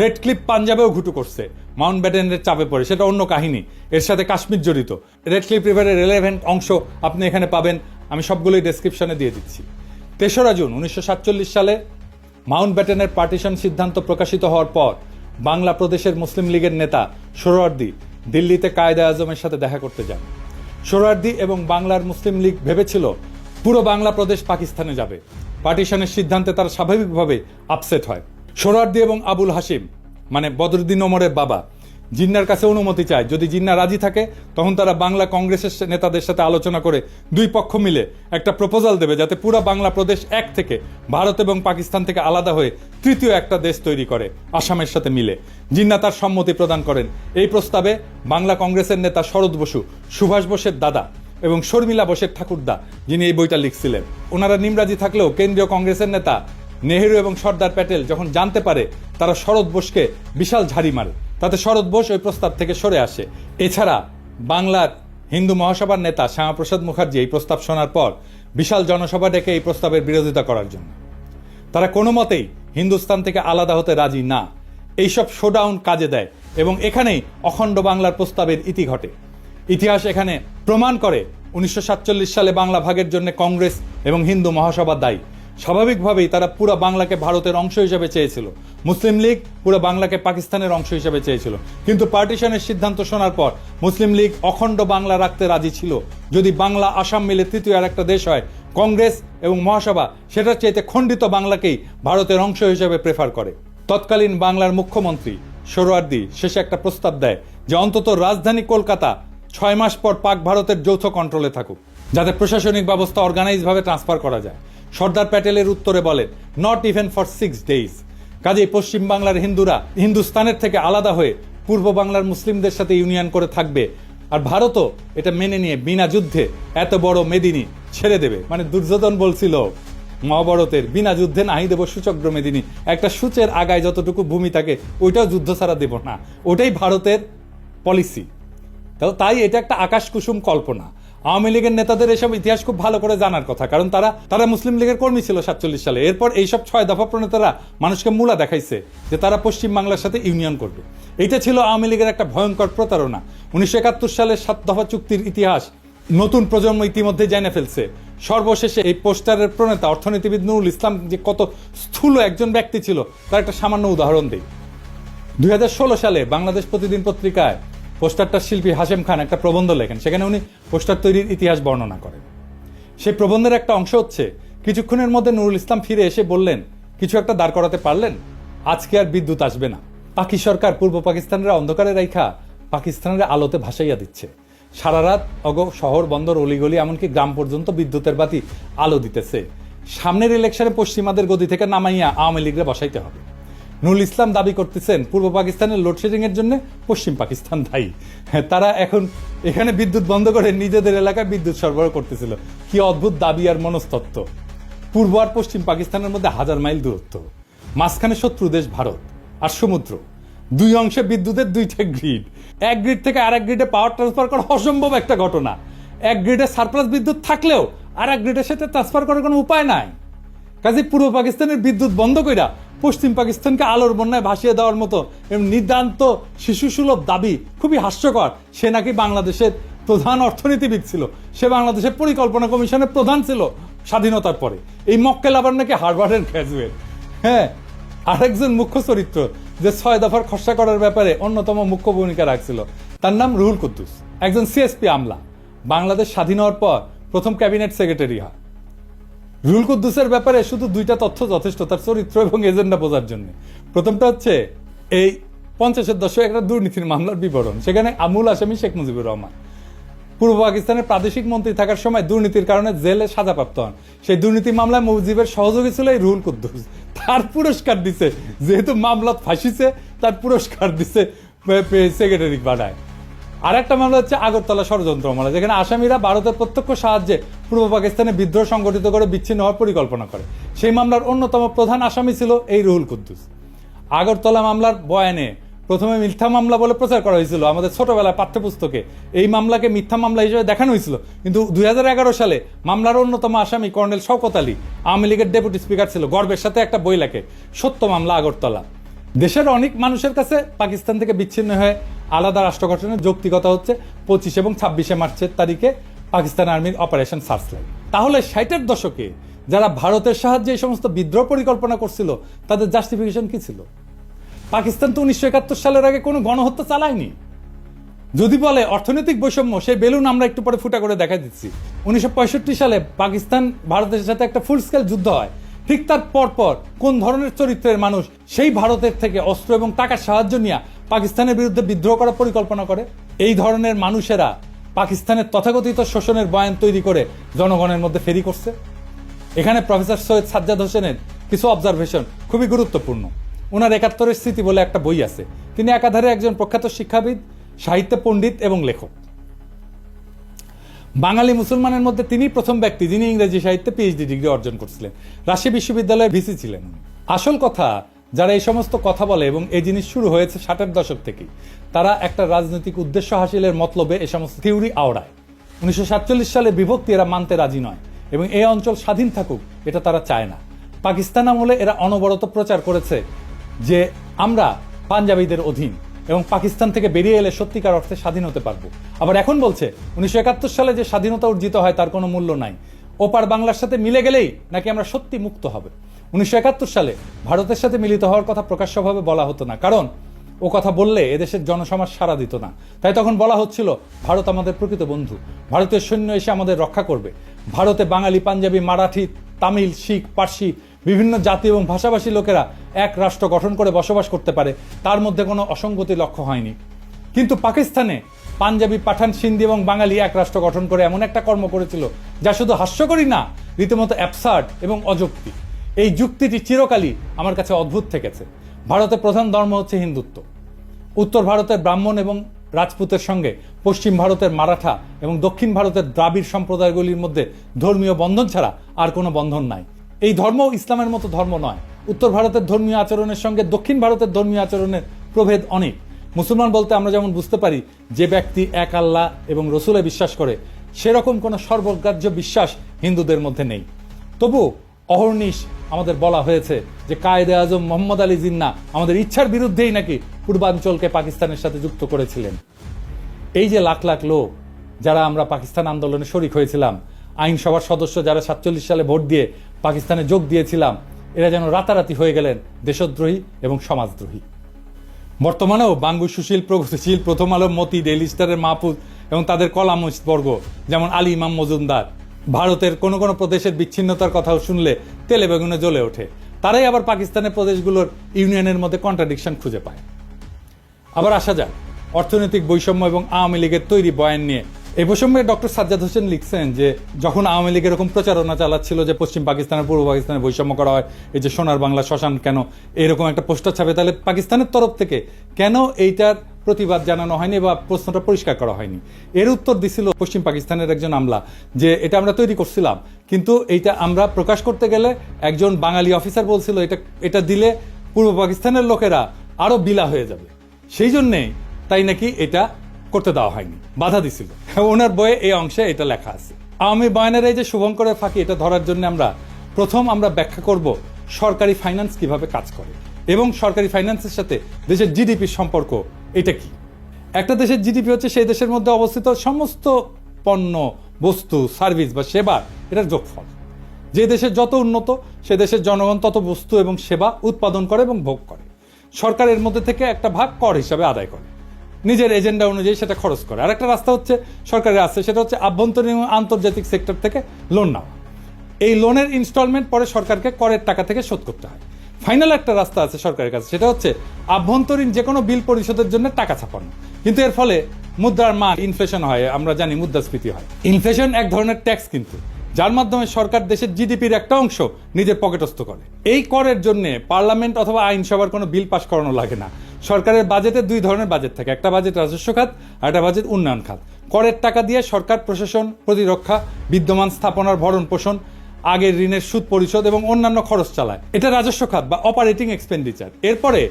রেডক্লিফ পাঞ্জাবেও ঘুটু করছে, মাউন্টব্যাটেনের চাপে পড়ে, সেটা অন্য কাহিনী, এর সাথে কাশ্মীর জড়িত। রেডক্লিফ রিভারের রেলেভেন্ট অংশ আপনি এখানে পাবেন, আমি সবগুলোই ডেসক্রিপশনে দিয়ে দিচ্ছি। 3রা জুন 1947 সালে মাউন্টব্যাটেনের পার্টিশন সিদ্ধান্ত প্রকাশিত হওয়ার পর বাংলা প্রদেশের মুসলিম লীগের নেতা সোহরাওয়ার্দী দিল্লিতে কায়েদে আজমের সাথে দেখা করতে যান। সোহরাওয়ার্দী এবং বাংলার মুসলিম লীগ ভেবেছিল পুরো বাংলা প্রদেশ পাকিস্তানে যাবে। পার্টিশনের সিদ্ধান্তে তারা স্বাভাবিকভাবে আপসেট হয়। সোহরাওয়ার্দী এবং আবুল হাশিম, মানে বদরুদ্দিন ওমরের বাবা, জিন্নার কাছে অনুমতি চায়। যদি জিন্না রাজি থাকে তখন তারা বাংলা কংগ্রেসের নেতাদের সাথে আলোচনা করে দুই পক্ষ মিলে একটা প্রপোজাল দেবে যাতে পুরো বাংলা প্রদেশ এক থেকে ভারত এবং পাকিস্তান থেকে আলাদা হয়ে তৃতীয় একটা দেশ তৈরি করে আসামের সাথে মিলে। জিন্না তার সম্মতি প্রদান করেন। এই প্রস্তাবে বাংলা কংগ্রেসের নেতা শরৎ বসু, সুভাষ বোসের দাদা এবং শর্মিলা বোসের ঠাকুরদা, যিনি এই বইটা লিখছিলেন, ওনারা নিমরাজি থাকলেও কেন্দ্রীয় কংগ্রেসের নেতা নেহেরু এবং সর্দার প্যাটেল যখন জানতে পারে, তারা শরৎ বোসকে বিশাল ঝাড়ি মারে। তাতে শরৎ বোস ওই প্রস্তাব থেকে সরে আসে। এছাড়া বাংলার হিন্দু মহাসভার নেতা শ্যামাপ্রসাদ মুখার্জি এই প্রস্তাব শোনার পর বিশাল জনসভা ডেকে এই প্রস্তাবের বিরোধিতা করার জন্য। তারা কোনো মতেই হিন্দুস্তান থেকে আলাদা হতে রাজি না। এইসব শোডাউন কাজে দেয় এবং এখানেই অখণ্ড বাংলার প্রস্তাবের ইতি ঘটে। ইতিহাস এখানে প্রমাণ করে 1947 সালে বাংলা ভাগের জন্য কংগ্রেস এবং হিন্দু মহাসভা দায়ী। স্বাভাবিকভাবেই তারা পুরো বাংলাকে ভারতের অংশ হিসেবে চেয়েছিল। মুসলিম লীগ পুরো বাংলাকে পাকিস্তানের অংশ হিসেবে চেয়েছিল। কিন্তু পার্টিশনের সিদ্ধান্ত শোনার পর মুসলিম লীগ অখণ্ড বাংলা রাখতে রাজি ছিল। যদি বাংলা আসাম মিলে তৃতীয় আর একটা দেশ হয়, কংগ্রেস এবং মহাসভা সেটার চাইতে খণ্ডিত বাংলাকেই ভারতের অংশ হিসেবে প্রেফার করে। তৎকালীন বাংলার মুখ্যমন্ত্রী সোহরাওয়ার্দী শেষে একটা প্রস্তাব দেয় যে অন্তত রাজধানী কলকাতা 6 মাস পর পাক ভারতের যৌথ কন্ট্রোলে থাকুক, যাতে প্রশাসনিক ব্যবস্থা অর্গানাইজভাবে ট্রান্সফার করা যায়। সর্দার প্যাটেলের উত্তরে বলেন, নট ইভেন ফর 6 days। কাজেই পশ্চিম বাংলার হিন্দুরা হিন্দুস্তানের থেকে আলাদা হয়ে পূর্ব বাংলার মুসলিমদের সাথে ইউনিয়ন করে থাকবে, আর ভারতও এটা মেনে নিয়ে বিনা যুদ্ধে এত বড় মেদিনী ছেড়ে দেবে। মানে দুর্যোধন বলছিল মহাভারতের, বিনা যুদ্ধে নাহি দেব সূচক্র মেদিনী। একটা সূচের আগায় যতটুকু ভূমি থাকে ওইটাও যুদ্ধ ছাড়া দেব না, ওটাই ভারতের পলিসি। তাই এটা একটা আকাশ কুসুম কল্পনা। আওয়ামী লীগের নেতাদের এসব ইতিহাস খুব ভালো করে জানার কথা, কারণ তারা মুসলিম লীগের কর্মী ছিল 47 সালে। এরপর এইসব 6 দফা প্রণেতারা মানুষকে মূলা দেখাইছে যে তারা পশ্চিম বাংলার সাথে ইউনিয়ন করবে। এটা ছিল আওয়ামী লীগের একটা ভয়ঙ্কর প্রতারণা। 1971 সালের 7 দফা চুক্তির ইতিহাস নতুন প্রজন্ম ইতিমধ্যে জেনে ফেলছে। সর্বশেষে এই পোস্টারের প্রণেতা অর্থনীতিবিদ নুরুল ইসলাম যে কত স্থূল একজন ব্যক্তি ছিল তার একটা সামান্য উদাহরণ দেই। 2016 সালে বাংলাদেশ প্রতিদিন পত্রিকায় পোস্টারটার শিল্পী হাশেম খান একটা প্রবন্ধ লেখেন। সেখানে উনি পোস্টার তৈরির ইতিহাস বর্ণনা করেন। সেই প্রবন্ধের একটা অংশ হচ্ছে, কিছুক্ষণের মধ্যে নুরুল ইসলাম ফিরে এসে বললেন, কিছু একটা দাঁড় করাতে পারলেন? আজকে আর বিদ্যুৎ আসবে না। পাকি সরকার পূর্ব পাকিস্তানের অন্ধকারে রাইখা পাকিস্তানের আলোতে ভাসাইয়া দিচ্ছে। সারা রাত শহর বন্দর অলিগলি এমনকি গ্রাম পর্যন্ত বিদ্যুতের বাতি আলো দিতেছে। সামনের ইলেকশনে পশ্চিমাদের গদি থেকে নামাইয়া আওয়ামী লীগরে বসাইতে হবে। নুরুল ইসলাম দাবি করতেছেন পূর্ব পাকিস্তানের লোডশেডিং এর জন্য পশ্চিম পাকিস্তান দায়ী। তারা এখন এখানে বিদ্যুৎ বন্ধ করে নিজেদের এলাকায় বিদ্যুৎ সরবরাহ করতেছিল। কি অদ্ভুত দাবি আর মনস্তত্ত্ব। পূর্ব আর পশ্চিম পাকিস্তানের মধ্যে 1000 মাইল দূরত্ব, মাঝখানে শত্রু দেশ ভারত আর সমুদ্র, দুই অংশে বিদ্যুতের দুইটা গ্রিড। এক গ্রিড থেকে আরেক গ্রিডে পাওয়ার ট্রান্সফার করা অসম্ভব একটা ঘটনা। এক গ্রিডে সারপ্লাস বিদ্যুৎ থাকলেও আর এক গ্রিডের সাথে ট্রান্সফার করার কোনো উপায় নাই। কাজে পূর্ব পাকিস্তানের বিদ্যুৎ বন্ধ কইরা পশ্চিম পাকিস্তানকে আলোর বন্যায় ভাসিয়ে দেওয়ার মতো নিতান্ত শিশুসুলভ দাবি খুবই হাস্যকর। সে নাকি বাংলাদেশের প্রধান অর্থনীতিবিদ ছিল, সে বাংলাদেশের পরিকল্পনা কমিশনের প্রধান ছিল স্বাধীনতার পরে। এই মক্কেল আবার নাকি হার্ভার্ডের গ্র্যাজুয়েট। হ্যাঁ, আরেকজন মুখ্য চরিত্র যে 6 দফার খসড়া করার ব্যাপারে অন্যতম মুখ্য ভূমিকা রাখছিল, তার নাম রুহুল কুদ্দুস, একজন সিএসপি আমলা। বাংলাদেশ স্বাধীন হওয়ার পর প্রথম ক্যাবিনেট সেক্রেটারি হয়। রুহুল কুদ্দুসের ব্যাপারে শুধু 2টা তথ্য যথেষ্ট তার চরিত্র এবং এজেন্ডা বোঝার জন্য। প্রথমটা হচ্ছে এই 50-এর দশকে একটা দুর্নীতির মামলার বিবরণ। সেখানে আমূল আসামি শেখ মুজিবুর রহমান পূর্ব পাকিস্তানের প্রাদেশিক মন্ত্রী থাকার সময় দুর্নীতির কারণে জেলে সাজাপ্রাপ্ত হন। সেই দুর্নীতি মামলায় মুজিবের সহযোগী ছিল এই রুহুল কুদ্দুস। তার পুরস্কার দিছে, যেহেতু মামলা ফাঁসিছে তার পুরস্কার দিছে সেক্রেটারি বানায়। আর একটা মামলা হচ্ছে আগরতলা ষড়যন্ত্র মামলা, যেখানে আসামিরা ভারতের প্রত্যক্ষ সাহায্যে পূর্ব পাকিস্তানে বিদ্রোহ সংগঠিত করে বিচ্ছিন্ন হওয়ার পরিকল্পনা করে। সেই মামলার অন্যতম প্রধান আসামি ছিল এই রুহুল কুদ্দুস। আগরতলা মামলার বয়ানে প্রথমে মিথ্যা মামলা বলে প্রচার করা হয়েছিল আমাদের ছোটবেলায় পাঠ্যপুস্তকে। এই মামলাকে মিথ্যা মামলা হিসেবে দেখানো হয়েছিল, কিন্তু 2011 সালে মামলার অন্যতম আসামি কর্নেল শওকত আলী, আওয়ামী লীগের ডেপুটি স্পিকার ছিল, গর্বের সাথে একটা বই লেখে, সত্য মামলা আগরতলা। দেশের অনেক মানুষের কাছে পাকিস্তান থেকে বিচ্ছিন্ন হয়ে আলাদা রাষ্ট্র গঠনের যৌক্তিকতা হচ্ছে 25 এবং 26 মার্চের তারিখে পাকিস্তান আর্মির অপারেশন সার্চলাইট। তাহলে 60-এর দশকে যারা ভারতের সাহায্যে এই সমস্ত বিদ্রোহ পরিকল্পনা করছিল তাদের জাস্টিফিকেশন কি ছিল? পাকিস্তান তো 1971 সালের আগে কোনো গণহত্যা চালায়নি। যদি বলে অর্থনৈতিক বৈষম্য, সেই বেলুন আমরা একটু পরে ফুটা করে দেখা দিচ্ছি। 1965 সালে পাকিস্তান ভারতের সাথে একটা ফুল স্কেল যুদ্ধ হয়। ঠিক তার পরপর কোন ধরনের চরিত্রের মানুষ সেই ভারতের থেকে অস্ত্র এবং টাকার সাহায্য নিয়ে পাকিস্তানের বিরুদ্ধে বিদ্রোহ করার পরিকল্পনা করে। এই ধরনের মানুষেরা পাকিস্তানের তথাকথিত শোষণের বয়ান তৈরি করে জনগণের মধ্যে ফেরি করছে। এখানে প্রফেসর সৈয়দ সাজ্জাদ হোসেনের কিছু অবজারভেশন খুবই গুরুত্বপূর্ণ। ওনার ৭১-এর স্মৃতি বলে একটা বই আছে। তিনি একাধারে একজন প্রখ্যাত শিক্ষাবিদ, সাহিত্য পণ্ডিত এবং লেখক। বাঙালি মুসলমানের মধ্যে তিনি প্রথম ব্যক্তি যিনি ইংরেজি সাহিত্যে পিএইচডি ডিগ্রি অর্জন করছিলেন। রাজশাহী বিশ্ববিদ্যালয়ের ভিসি ছিলেন। আসল কথা, যারা এই সমস্ত কথা বলে এবং এই জিনিস শুরু হয়েছে ৬০-এর দশক থেকেই, তারা একটা রাজনৈতিক উদ্দেশ্য হাসিলের মতলবে এই সমস্ত থিওরি আওড়ায়। ১৯৪৭ সালে বিভক্তি এরা মানতে রাজি নয় এবং এই অঞ্চল স্বাধীন থাকুক এটা তারা চায় না। পাকিস্তান আমলে এরা অনবরত প্রচার করেছে যে আমরা পাঞ্জাবিদের অধীন এবং পাকিস্তান থেকে বেরিয়ে এলে সত্যিকার অর্থে স্বাধীন হতে পারবো। আবার এখন বলছে ১৯৭১ সালে যে স্বাধীনতা অর্জিত হয় তার কোনো মূল্য নাই, ওপার বাংলার সাথে মিলে গেলেই নাকি আমরা সত্যি মুক্ত হবে। ১৯৭১ সালে ভারতের সাথে মিলিত হওয়ার কথা প্রকাশ্যভাবে বলা হতো না, কারণ ও কথা বললে এদেশের জনসমাজ সাড়া দিত না। তাই তখন বলা হচ্ছিল ভারত আমাদের প্রকৃত বন্ধু, ভারতের সৈন্য এসে আমাদের রক্ষা করবে। ভারতে বাঙালি, পাঞ্জাবি, মারাঠি, তামিল, শিখ, পার্সি বিভিন্ন জাতি এবং ভাষাভাষী লোকেরা এক রাষ্ট্র গঠন করে বসবাস করতে পারে, তার মধ্যে কোনো অসঙ্গতি লক্ষ্য হয়নি। কিন্তু পাকিস্তানে পাঞ্জাবি, পাঠান, সিন্ধি এবং বাঙালি এক রাষ্ট্র গঠন করে এমন একটা কর্ম করেছিল যা শুধু হাস্যকরই না, রীতিমতো অ্যাবসার্ড এবং অযৌক্তিক। এই যুক্তিটি চিরকালই আমার কাছে অদ্ভুত থেকেছে। ভারতের প্রধান ধর্ম হচ্ছে হিন্দুত্ব। উত্তর ভারতের ব্রাহ্মণ এবং রাজপুতের সঙ্গে পশ্চিম ভারতের মারাঠা এবং দক্ষিণ ভারতের দ্রাবিড় সম্প্রদায়গুলির মধ্যে ধর্মীয় বন্ধন ছাড়া আর কোনো বন্ধন নাই। এই ধর্ম ইসলামের মতো ধর্ম নয়। উত্তর ভারতের ধর্মীয় আচরণের সঙ্গে দক্ষিণ ভারতের ধর্মীয় আচরণের প্রভেদ অনেক। মুসলমান বলতে আমরা যেমন বুঝতে পারি যে ব্যক্তি এক আল্লাহ এবং রসুলে বিশ্বাস করে, সেরকম কোনো সর্বগ্রাহ্য বিশ্বাস হিন্দুদের মধ্যে নেই। তবু অহর্নিশ আমাদের বলা হয়েছে যে কায়েদে আজম মোহাম্মদ আলী জিন্নাহ আমাদের ইচ্ছার বিরুদ্ধেই নাকি পূর্বাঞ্চলকে পাকিস্তানের সাথে যুক্ত করেছিলেন। এই যে লাখ লাখ লোক যারা আমরা পাকিস্তান আন্দোলনে শরিক হয়েছিলাম, আইনসভার সদস্য যারা ৪৭ সালে ভোট দিয়ে পাকিস্তানে যোগ দিয়েছিলাম, এরা যেন রাতারাতি হয়ে গেলেন দেশদ্রোহী এবং সমাজদ্রোহী। বর্তমানেও বাঙ্গু, সুশীল, প্রগতিশীল, প্রথম আলো, মতি, ডেইলি স্টারের মাহফুজ এবং তাদের কলামিস্ট বর্গ যেমন আলী ইমাম মজুমদার ভারতের কোনো কোনো প্রদেশের বিচ্ছিন্নতার কথাও শুনলে তেলে বেগুনে জ্বলে ওঠে। তারাই আবার পাকিস্তানের প্রদেশগুলোর ইউনিয়নের মধ্যে কন্ট্রাডিকশন খুঁজে পায়। আবার আসা যাক অর্থনৈতিক বৈষম্য এবং আওয়ামী লীগের তৈরি বয়ান নিয়ে। এই প্রসঙ্গে ডক্টর সাজ্জাদ হোসেন লিখছেন যে যখন আওয়ামী লীগ এরকম প্রচারণা চালাচ্ছিল যে পশ্চিম পাকিস্তানের পূর্ব পাকিস্তানে বৈষম্য করা হয়, এই যে সোনার বাংলা শ্মশান কেন, এরকম একটা পোস্টার ছাপে, তাহলে পাকিস্তানের তরফ থেকে কেন এইটার প্রতিবাদ জানানো হয়নি বা প্রশ্নটা পরিষ্কার করা হয়নি? এর উত্তর দিছিল পশ্চিম পাকিস্তানের একজন আমলা যে এটা আমরা তৈরি করছিলাম, কিন্তু এইটা আমরা প্রকাশ করতে গেলে একজন বাঙালি অফিসার বলছিল এটা দিলে পূর্ব পাকিস্তানের লোকেরা আরো বিলা হয়ে যাবে, সেই জন্যেই তাই নাকি এটা করতে দেওয়া হয়নি, বাধা দিছিল। ওনার বইয়ে এই অংশে এটা লেখা আছে। আওয়ামী বয়ানের এই যে শুভঙ্করের ফাঁকি, এটা ধরার জন্য আমরা ব্যাখ্যা করব সরকারি ফাইন্যান্স কিভাবে কাজ করে এবং সরকারি ফাইন্যান্সের সাথে দেশের জিডিপির সম্পর্ক এটা কি। একটা দেশের জিডিপি হচ্ছে সেই দেশের মধ্যে অবস্থিত সমস্ত পণ্য, বস্তু, সার্ভিস বা সেবা, এটার যোগফল। যে দেশের যত উন্নত সে দেশের জনগণ তত বস্তু এবং সেবা উৎপাদন করে এবং ভোগ করে। সরকার এর মধ্যে থেকে একটা ভাগ কর হিসাবে আদায় করে, নিজের এজেন্ডা অনুযায়ী সেটা খরচ করে। আর একটা রাস্তা হচ্ছে সরকারের আছে, সেটা হচ্ছে আভ্যন্তরীণ এবং আন্তর্জাতিক সেক্টর থেকে লোন নেওয়া। এই লোনের ইনস্টলমেন্ট পরে সরকারকে করের টাকা থেকে শোধ করতে হয়। ফাইনাল একটা রাস্তা আছে সরকারের কাছে, সেটা হচ্ছে আভ্যন্তরীণ যে কোনো বিল পরিশোধের জন্য টাকা ছাপানো। কিন্তু এর ফলে মুদ্রার মান, ইনফ্লেশন হয়, আমরা জানি মুদ্রাস্ফীতি হয়। ইনফ্লেশন এক ধরনের ট্যাক্স কিন্তু, যার মাধ্যমে সরকার দেশের জিডিপির একটা অংশ নিজের পকেটস্থ করে। এই করের জন্য পার্লামেন্ট অথবা আইনসভার কোনো বিল পাস করানো লাগে না। সরকারের বাজেটে দুই ধরনের বাজেট থাকে, একটা বাজেট রাজস্ব খাত আর একটা বাজেট উন্নয়ন খাত। করের টাকা দিয়ে সরকার প্রশাসন, প্রতিরক্ষা, বিদ্যমান স্থাপনার ভরণ পোষণ, আগের ঋণের সুদ পরিশোধ এবং অন্যান্য খরচ চালায়। এটা রাজস্ব খাত বা অপারেটিং এক্সপেন্ডিচার। এরপরে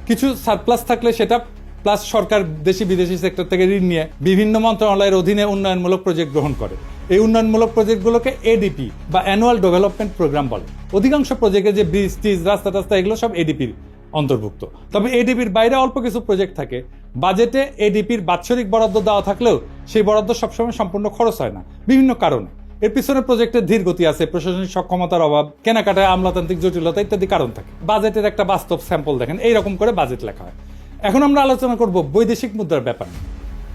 কিছু সারপ্লাস থাকলে সেটা প্লাস সরকার দেশি বিদেশি সেক্টর থেকে ঋণ নিয়ে বিভিন্ন মন্ত্রণালয়ের অধীনে উন্নয়নমূলক প্রজেক্ট গ্রহণ করে। এই উন্নয়নমূলক প্রজেক্টগুলোকে এডিপি বা অ্যানুয়াল ডেভেলপমেন্ট প্রোগ্রাম বলে। অধিকাংশ প্রজেক্টে যে ব্রিজ টিজ, রাস্তা টাস্তা, এগুলো সব এডিপির অন্তর্ভুক্ত। তবে এডিপির বাইরে অল্প কিছু প্রজেক্ট থাকে। বাজেটে এডিপির বাৎসরিক বরাদ্দ দেওয়া থাকলেও সেই বরাদ্দ সবসময় সম্পূর্ণ খরচ হয় না বিভিন্ন কারণে। এর পিছনে প্রজেক্টের ধীর গতি আছে, প্রশাসনিক সক্ষমতার অভাব, কেনাকাটায় আমলাতান্ত্রিক জটিলতা ইত্যাদি কারণ থাকে। বাজেটের একটা বাস্তব স্যাম্পল দেখেন, এইরকম করে বাজেট লেখা হয়। এখন আমরা আলোচনা করব বৈদেশিক মুদ্রার ব্যাপার।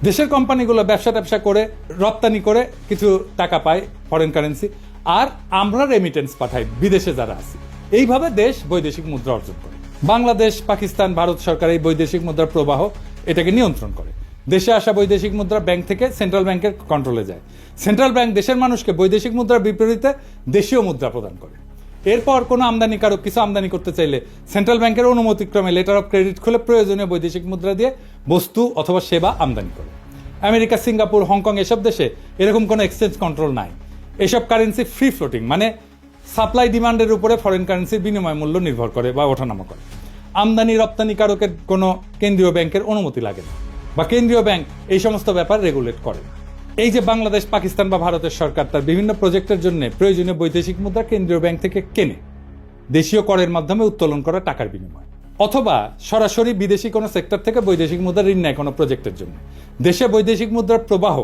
দেশের কোম্পানিগুলো ব্যবসা করে রপ্তানি করে কিছু টাকা পায়, ফরেন কারেন্সি, আর আমরা রেমিটেন্স পাঠাই বিদেশে যারা আছে। এইভাবে দেশ বৈদেশিক মুদ্রা অর্জন করে। বাংলাদেশ, পাকিস্তান, ভারত সরকার এই বৈদেশিক মুদ্রার প্রবাহ এটাকে নিয়ন্ত্রণ করে। দেশে আসা বৈদেশিক মুদ্রা ব্যাংক থেকে সেন্ট্রাল ব্যাংকের কন্ট্রোলে যায়। সেন্ট্রাল ব্যাংক দেশের মানুষকে বৈদেশিক মুদ্রার বিপরীতে দেশীয় মুদ্রা প্রদান করে। এরপর কোনো আমদানিকারক কিছু আমদানি করতে চাইলে সেন্ট্রাল ব্যাংকের অনুমতিক্রমে লেটার অফ ক্রেডিট খুলে প্রয়োজনীয় বৈদেশিক মুদ্রা দিয়ে বস্তু অথবা সেবা আমদানি করে। আমেরিকা, সিঙ্গাপুর, হংকং এসব দেশে এরকম কোনো এক্সচেঞ্জ কন্ট্রোল নাই। এসব কারেন্সি ফ্রি ফ্লোটিং, মানে সাপ্লাই ডিমান্ডের উপরে ফরেন কারেন্সির বিনিময় মূল্য নির্ভর করে বা ওঠানামা করে। আমদানি রপ্তানিকারকের কোনো কেন্দ্রীয় ব্যাংকের অনুমতি লাগে না, বা কেন্দ্রীয় ব্যাংক এই সমস্ত ব্যাপার রেগুলেট করে। এই যে বাংলাদেশ, পাকিস্তান বা ভারতের সরকার তার বিভিন্ন প্রজেক্টের জন্য প্রয়োজনীয় বৈদেশিক মুদ্রা কেন্দ্রীয় ব্যাংক থেকে কেনে দেশীয় করের মাধ্যমে উত্তোলন করা টাকার বিনিময়, অথবা সরাসরি বিদেশি কোনো সেক্টর থেকে বৈদেশিক মুদ্রা ঋণ নেয় কোনো প্রজেক্টের জন্য। দেশে বৈদেশিক মুদ্রার প্রবাহ,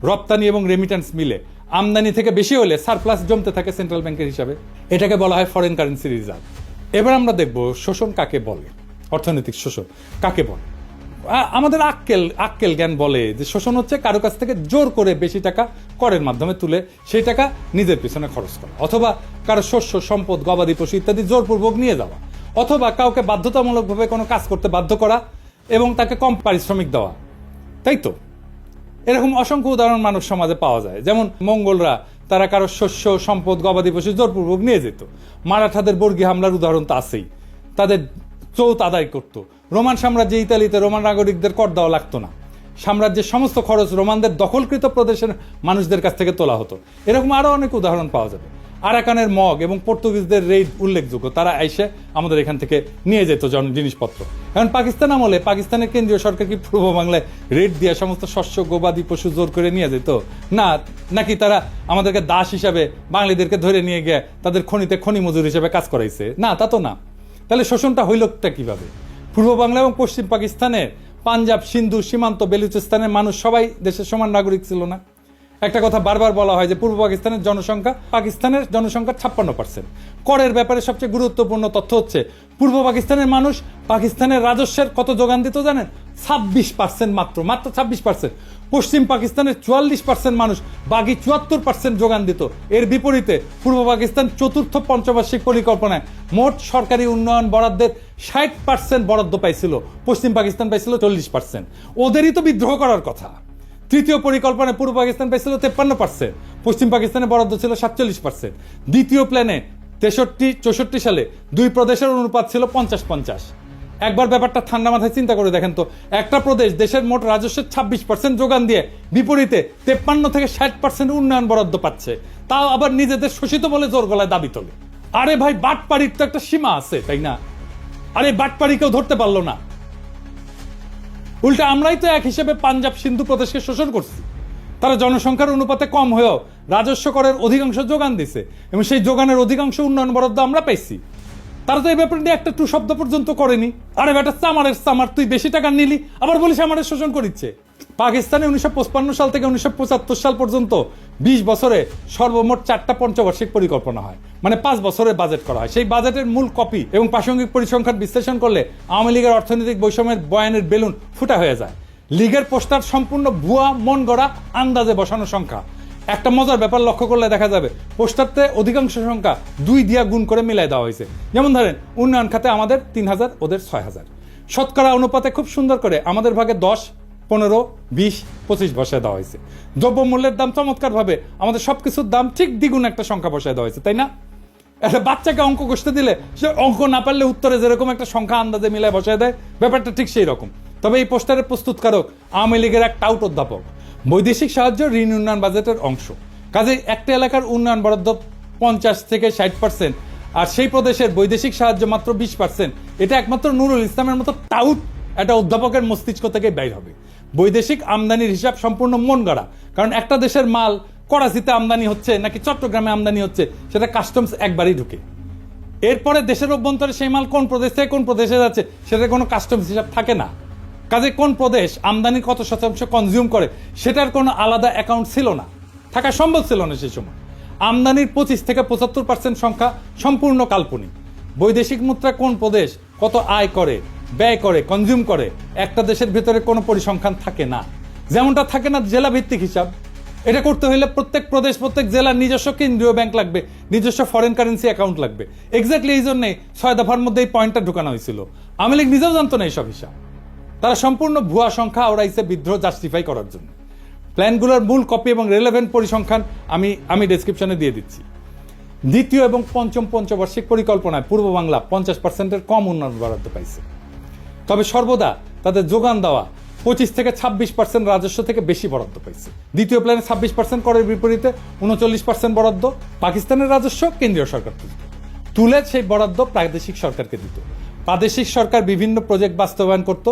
রপ্তানি এবং রেমিটেন্স মিলে আমদানি থেকে বেশি হলে সারপ্লাস জমতে থাকে সেন্ট্রাল ব্যাংকের হিসাবে। এটাকে বলা হয় ফরেন কারেন্সি রিজার্ভ। এবার আমরা দেখব শোষণ কাকে বলে, অর্থনৈতিক শোষণ কাকে বলে। আমাদের আক্কেল জ্ঞান বলে যে শোষণ হচ্ছে কারো কাছ থেকে জোর করে বেশি টাকা করের মাধ্যমে তুলে সেই টাকা নিজের পিছনে খরচ করা, অথবা কারো শস্য, সম্পদ, গবাদি পশু ইত্যাদি জোরপূর্বক নিয়ে যাওয়া, অথবা কাউকে বাধ্যতামূলকভাবে কোনো কাজ করতে বাধ্য করা এবং তাকে কম পারিশ্রমিক দেওয়া। তাই তো এরকম অসংখ্য উদাহরণ মানব সমাজে পাওয়া যায়। যেমন মঙ্গলরা তারা কারো শস্য, সম্পদ, গবাদি পশু জোরপূর্বক নিয়ে যেত। মারাঠাদের বর্গী হামলার উদাহরণ তো আছেই, তাদের চৌত আদায় করত। রোমান সাম্রাজ্যে ইতালিতে রোমান নাগরিকদের কর দেওয়া লাগতো না, সাম্রাজ্যের সমস্ত খরচ রোমানদের দখলকৃত প্রদেশের মানুষদের কাছ থেকে তোলা হতো। এরকম আরো অনেক উদাহরণ পাওয়া যাবে। আরাকানের মগ এবং পর্তুগিজদের রেইড উল্লেখযোগ্য, তারা এসে আমাদের এখান থেকে নিয়ে যেত জিনিসপত্র। এখন পাকিস্তান আমলে পাকিস্তানের কেন্দ্রীয় সরকার কি পূর্ব বাংলায় রেড দিয়ে সমস্ত শস্য, গবাদি পশু জোর করে নিয়ে যেত? না, নাকি তারা আমাদেরকে দাস হিসাবে বাঙালিদেরকে ধরে নিয়ে গিয়ে তাদের খনিতে খনি মজুর হিসেবে কাজ করাইছে? না, তা তো না। তাহলে শোষণটা হইলটা কিভাবে? পূর্ব বাংলা এবং পশ্চিম পাকিস্তানের পাঞ্জাব, সিন্ধু, সীমান্ত, বেলুচিস্তানের মানুষ সবাই দেশের সমান নাগরিক ছিল না? একটা কথা বারবার বলা হয় যে পূর্ব পাকিস্তানের জনসংখ্যা পাকিস্তানের জনসংখ্যার 56%। করের ব্যাপারে সবচেয়ে গুরুত্বপূর্ণ তথ্য হচ্ছে পূর্ব পাকিস্তানের মানুষ পাকিস্তানের রাজস্বের কত যোগান দিত জানেন? 26%, মাত্র 26%। পশ্চিম পাকিস্তানের 44% মানুষ বাকি 74% যোগান দিত। এর বিপরীতে পূর্ব পাকিস্তান চতুর্থ পঞ্চবার্ষিক পরিকল্পনায় মোট সরকারি উন্নয়ন বরাদ্দের 60% বরাদ্দ পাইছিল, পশ্চিম পাকিস্তান পাইছিল 40%। ওদেরই তো বিদ্রোহ করার কথা। তৃতীয় পরিকল্পনায় পূর্ব পাকিস্তান পাইছিল 53%, পশ্চিম পাকিস্তানের বরাদ্দ ছিল 47%। দ্বিতীয় প্ল্যানে 63-64 সালে দুই প্রদেশের অনুপাত ছিল 50-50। একবার ব্যাপারটা ঠান্ডা মাথায় চিন্তা করে দেখেন তো, একটা প্রদেশ দেশের মোট রাজস্বের 26% যোগান দিয়ে বিপরীতে 53-60% উন্নয়ন বরাদ্দ পাচ্ছে, তাও আবার নিজেদের শোষিত বলে জোর গলায় দাবি তোলে। আরে ভাই, বাটপাড়ির তো একটা সীমা আছে, তাই না? আরে বাটপাড়ি কেউ ধরতে পারলো না। উল্টা আমরাই তো এক হিসেবে পাঞ্জাব, সিন্ধু প্রদেশকে শোষণ করছি। তারা জনসংখ্যার অনুপাতে কম হয়েও রাজস্ব করের অধিকাংশ যোগান দিছে এবং সেই যোগানের অধিকাংশ উন্নয়ন বরাদ্দ আমরা পাইছি। তারা তো এই ব্যাপারে নিয়ে একটা টু শব্দ পর্যন্ত করেনি। আরে বেটা, চামারের চামার, তুই বেশি টাকা নিলি আবার বলিস আমাদের শোষণ করিচ্ছে। পাকিস্তানে 1955 সাল থেকে 1975 সাল পর্যন্ত 20 বছরে সর্বমোট 4টা পঞ্চবার্ষিক পরিকল্পনা হয়, মানে 5 বছরের বাজেট করা হয়। সেই বাজেটের মূল কপি এবং প্রাসঙ্গিক পরিসংখ্যান বিশ্লেষণ করলে আওয়ামী লীগের অর্থনৈতিক বৈষম্যের বয়ানের বেলুন ফুটা হয়ে যায়। লীগের পোস্টার সম্পূর্ণ ভুয়া, মন গড়া, আন্দাজে বসানো সংখ্যা। একটা মজার ব্যাপার লক্ষ্য করলে দেখা যাবে পোস্টারতে অধিকাংশ সংখ্যা 2 দিয়া গুণ করে মিলাই দেওয়া হয়েছে। যেমন ধরেন, উন্নয়ন খাতে আমাদের 3000, ওদের 6000। শতকরা অনুপাতে খুব সুন্দর করে আমাদের ভাগে 10, 15, 20, 25 বসায় দেওয়া হয়েছে। দ্রব্যমূল্যের দাম চমৎকার ভাবে আমাদের সবকিছুর দাম ঠিক দ্বিগুণ একটা সংখ্যা বসায় দেওয়া হয়েছে, তাই না? একটা বাচ্চাকে অঙ্ক কষতে দিলে সে অঙ্ক না পারলে উত্তরে যেরকম একটা সংখ্যা আন্দাজে মিলায় বসায় দেয়, ব্যাপারটা ঠিক সেই রকম। তবে এই পোস্টারের প্রস্তুতকারক আওয়ামী লীগের এক টাউট অধ্যাপক। বৈদেশিক সাহায্য ঋণ উন্নয়ন বাজেটের অংশ, কাজেই একটা এলাকার উন্নয়ন বরাদ্দ 50-60%, আর সেই প্রদেশের বৈদেশিক সাহায্য মাত্র 20%। এটা একমাত্র নুরুল ইসলামের মতো টাউট একটা অধ্যাপকের মস্তিষ্ক থেকে বের হবে। বৈদেশিক আমদানির হিসাব সম্পূর্ণ মন গড়া, কারণ একটা দেশের মাল করাচিতে আমদানি হচ্ছে নাকি চট্টগ্রামে আমদানি হচ্ছে সেটা কাস্টমস একবারই ঢুকে। এরপরে দেশের অভ্যন্তরে সেই মাল কোন প্রদেশ থেকে কোন প্রদেশে যাচ্ছে সেটা কোনো কাস্টমস হিসাব থাকে না। কাজে কোন প্রদেশ আমদানির কত শতাংশ কনজিউম করে সেটার কোনো আলাদা অ্যাকাউন্ট ছিল না, থাকা সম্ভব ছিল না সেই সময়। আমদানির 25-75% সংখ্যা সম্পূর্ণ কাল্পনিক। বৈদেশিক মুদ্রা কোন প্রদেশ কত আয় করে, ব্যয় করে, কনজিউম করে, একটা দেশের ভিতরে কোনো পরিসংখ্যান থাকে না। যেমনটা থাকে না জেলা ভিত্তিক হিসাব। এটা করতে হলে প্রত্যেক প্রদেশ, প্রত্যেক জেলার নিজস্ব কেন্দ্রীয় ব্যাংক লাগবে, নিজস্ব ফরেন কারেন্সি অ্যাকাউন্ট লাগবে। এক্স্যাক্টলি এই জন্যই 6 দফার মধ্যে এই পয়েন্টটা ঢুকানো হয়েছিল। আওয়ামী লীগ নিজেও জানতো না এইসব হিসাব। তারা সম্পূর্ণ ভুয়া সংখ্যা ওরাইছে বিদ্রোহ জাস্টিফাই করার জন্য। প্ল্যানগুলোর মূল কপি এবং রেলেভেন্ট পরিসংখ্যান আমি ডেসক্রিপশনে দিয়ে দিচ্ছি। দ্বিতীয় এবং পঞ্চম পঞ্চবার্ষিক পরিকল্পনায় পূর্ব বাংলা 50%-এর কম উন্নয়ন বরাদ্দ পাইছে। তবে সর্বদা তাদের যোগান দেওয়া 25 থেকে 26% রাজস্ব থেকে বেশি বরাদ্দ পাইছে। দ্বিতীয় প্ল্যানে 26% করের বিপরীতে 39% বরাদ্দ পাকিস্তানের রাজস্ব কেন্দ্রীয় সরকার তুলে সেই বরাদ্দ প্রাদেশিক সরকারকে দিত। প্রাদেশিক সরকার বিভিন্ন প্রজেক্ট বাস্তবায়ন করত।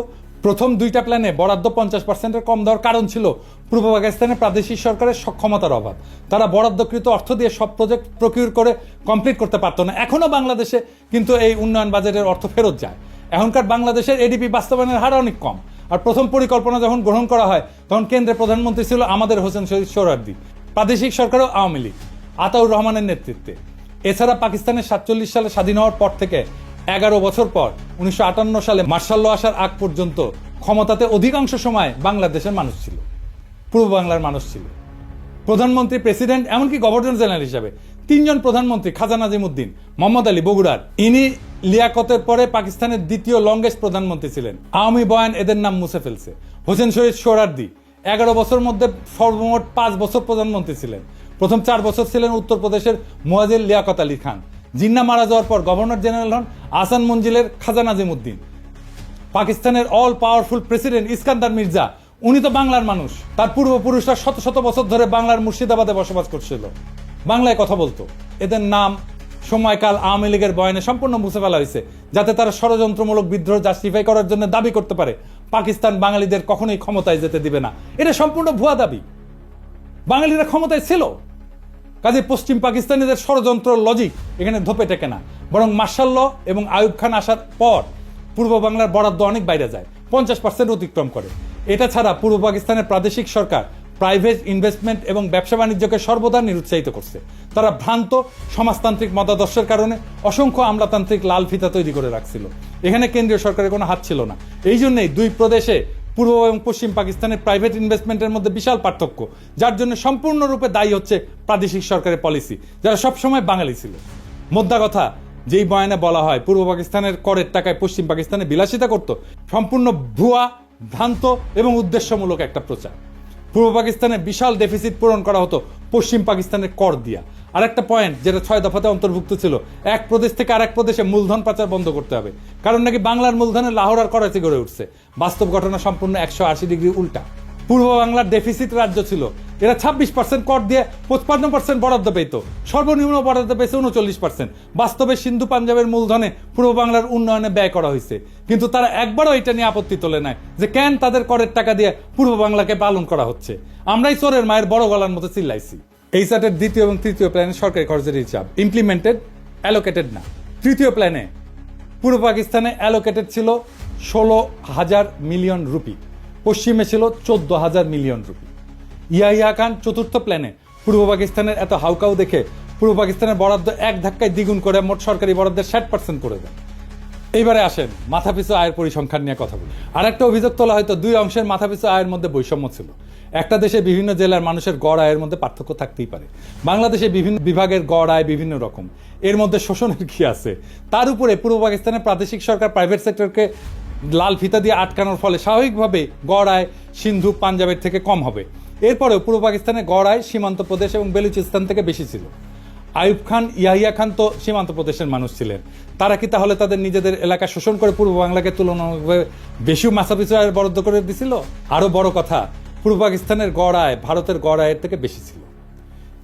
প্রথম দুইটা প্ল্যানে বরাদ্দ 50%-এর কম দেওয়ার কারণ ছিল পূর্ব পাকিস্তানের প্রাদেশিক সরকারের সক্ষমতার অভাব। তারা বরাদ্দকৃত অর্থ দিয়ে সব প্রজেক্ট প্রকিউর করে কমপ্লিট করতে পারতো না। এখনও বাংলাদেশে কিন্তু এই উন্নয়ন বাজেটের অর্থ ফেরত যায়। এখনকার বাংলাদেশের এডিপি বাস্তবায়নের হার অনেক কম। আর প্রথম পরিকল্পনা যখন গ্রহণ করা হয় তখন কেন্দ্রে প্রধানমন্ত্রী ছিল আমাদের হোসেন শহীদ সোহরাওয়ার্দী, প্রাদেশিক সরকারও আওয়ামী লীগ আতাউর রহমানের নেতৃত্বে। এছাড়া পাকিস্তানের 47 সালে স্বাধীন হওয়ার পর থেকে 11 বছর পর 1958 সালে মার্শাল ল আসার আগ পর্যন্ত ক্ষমতাতে অধিকাংশ সময় বাংলাদেশের মানুষ ছিল, পূর্ব বাংলার মানুষ ছিল। প্রধানমন্ত্রী, প্রেসিডেন্ট, এমনকি গভর্নর জেনারেল হিসাবে 3 জন প্রধানমন্ত্রী, খাজা নাজিমুদ্দিন, মোহাম্মদ আলী বগুড়ার, ইনি লিয়াকতের পরে পাকিস্তানের দ্বিতীয় লংগেস্ট প্রধানমন্ত্রী ছিলেন। আওয়ামী বয়ান এদের নাম মুছে ফেলছে। হোসেন শহীদ সোহরাওয়ার্দী 11 বছর মধ্যে সর্বমোট 5 বছর প্রধানমন্ত্রী ছিলেন। প্রথম 4 বছর ছিলেন উত্তরপ্রদেশের মুয়াজ্জিল লিয়াকত আলী খান। জিন্না মারা যাওয়ার পর গভর্নর জেনারেল হন আহসান মঞ্জিলের খাজা নাজিমুদ্দিন। পাকিস্তানের all powerful president Iskander Mirza, উনি তো বাংলার মানুষ। তার পূর্বপুরুষরা শত শত বছর ধরে বাংলার মুর্শিদাবাদে বসবাস করছিল, বাংলায় কথা বলতো। এদের নাম সময়কাল আওয়ামী লীগের বয়ানে সম্পূর্ণ মুছে ফেলা হয়েছে, যাতে তারা ষড়যন্ত্রমূলক বিদ্রোহ জাস্টিফাই করার জন্য দাবি করতে পারে পাকিস্তান বাঙালিদের কখনোই ক্ষমতায় যেতে দিবে না। এটা সম্পূর্ণ ভুয়া দাবি। বাঙালিরা ক্ষমতায় ছিল, কাজে পশ্চিম পাকিস্তানিদের ষড়যন্ত্র লজিক এখানে ধোপে টেকে না। বরং মার্শাল ল এবং আইয়ুব খান আসার পর পূর্ব বাংলার বরাদ্দ অনেক বাইরে যায়, 50% অতিক্রম করে। এটা ছাড়া পূর্ব পাকিস্তানের প্রাদেশিক সরকার প্রাইভেট ইনভেস্টমেন্ট এবং ব্যবসা বাণিজ্যকে সর্বদা নিরুৎসাহিত করছে। তারা ভ্রান্ত সমাজতান্ত্রিক মতাদর্শের কারণে অসংখ্য আমলাতান্ত্রিক লাল ফিতা তৈরি করে রাখছিল। এখানে কেন্দ্রীয় সরকারের কোনো হাত ছিল না। এই জন্যই দুই প্রদেশে পূর্ব এবং পশ্চিম পাকিস্তানের প্রাইভেট ইনভেস্টমেন্টের মধ্যে বিশাল পার্থক্য, যার জন্য সম্পূর্ণরূপে দায়ী হচ্ছে প্রাদেশিক সরকারের পলিসি, যারা সবসময় বাঙালি ছিল। মোদ্দা কথা, যেই বয়ানে বলা হয় পূর্ব পাকিস্তানের করের টাকায় পশ্চিম পাকিস্তানে বিলাসিতা করত, সম্পূর্ণ ভুয়া, ভ্রান্ত এবং উদ্দেশ্যমূলক একটা প্রচার। পূর্ব পাকিস্তানে বিশাল ডেফিসিট পূরণ করা হতো পশ্চিম পাকিস্তানের কর দিয়া। আর একটা পয়েন্ট যেটা 6 দফাতে অন্তর্ভুক্ত ছিল, এক প্রদেশ থেকে আরেক প্রদেশে মূলধন পাচার বন্ধ করতে হবে, কারণ নাকি বাংলার মূলধনে লাহোর আর করাচি গড়ে উঠছে। বাস্তব ঘটনা সম্পূর্ণ 180 ডিগ্রি উল্টা। পূর্ব বাংলার ডেফিসিট রাজ্য ছিল, এরা 26% কর দিয়ে 55% বরাদ্দ পেত, সর্বনিম্ন বরাদ্দ পেয়েছে 39%। বাস্তবে সিন্ধু পাঞ্জাবের মূলধনে পূর্ব বাংলার উন্নয়নে ব্যয় করা হয়েছে, কিন্তু তারা একবারও এটা নিয়ে আপত্তি তোলে নাই যে কেন তাদের করের টাকা দিয়ে পূর্ব বাংলাকে পালন করা হচ্ছে। আমরাই চোরের মায়ের বড় গলার মতো চিল্লাইছি। এই চার্টের দ্বিতীয় এবং তৃতীয় প্ল্যানে সরকারি খরচের হিসাব ইমপ্লিমেন্টেড, অ্যালোকেটেড না। তৃতীয় প্ল্যানে পূর্ব পাকিস্তানে অ্যালোকেটেড ছিল 16,000 মিলিয়ন রুপি, পশ্চিমে ছিল 14,000 মিলিয়ন রুপি। ইয়াহিয়া খান চতুর্থ প্ল্যানে পূর্ব পাকিস্তানের এত হাউকাউ দেখে পূর্ব পাকিস্তানের বরাদ্দ এক ধাক্কায় দ্বিগুণ করে মোট সরকারি বরাদ্দের 60% করে দেয়। এইবারে আসেন মাথাপিছু আয়ের পরিসংখ্যান নিয়ে কথা বলি। আর একটা অভিযোগ তোলা হয়তো দুই অংশের মাথাপিছু আয়ের মধ্যে বৈষম্য ছিল। একটা দেশে বিভিন্ন জেলার মানুষের গড় আয়ের মধ্যে পার্থক্য থাকতেই পারে। বাংলাদেশে বিভিন্ন বিভাগের গড় আয় বিভিন্ন রকম, এর মধ্যে শোষণের কি আছে? তার উপরে পূর্ব পাকিস্তানের প্রাদেশিক সরকার প্রাইভেট সেক্টরকে লাল ফিতা দিয়ে আটকানোর ফলে স্বাভাবিকভাবে গড় আয় সিন্ধু পাঞ্জাবের থেকে কম হবে। এরপরেও পূর্ব পাকিস্তানের গড় আয় সীমান্ত প্রদেশ এবং বেলুচিস্তান থেকে বেশি ছিল। আইয়ুব খান, ইয়াহিয়া খান তো সীমান্ত প্রদেশের মানুষ ছিলেন। তারা কি তাহলে তাদের নিজেদের এলাকা শোষণ করে পূর্ব বাংলাকে তুলনামূলকভাবে বেশি মাথাপিছু আয় বরাদ্দ করে দিছিল? আরো বড় কথা, পূর্ব পাকিস্তানের গড় আয় ভারতের গড় আয়ের থেকে বেশি ছিল।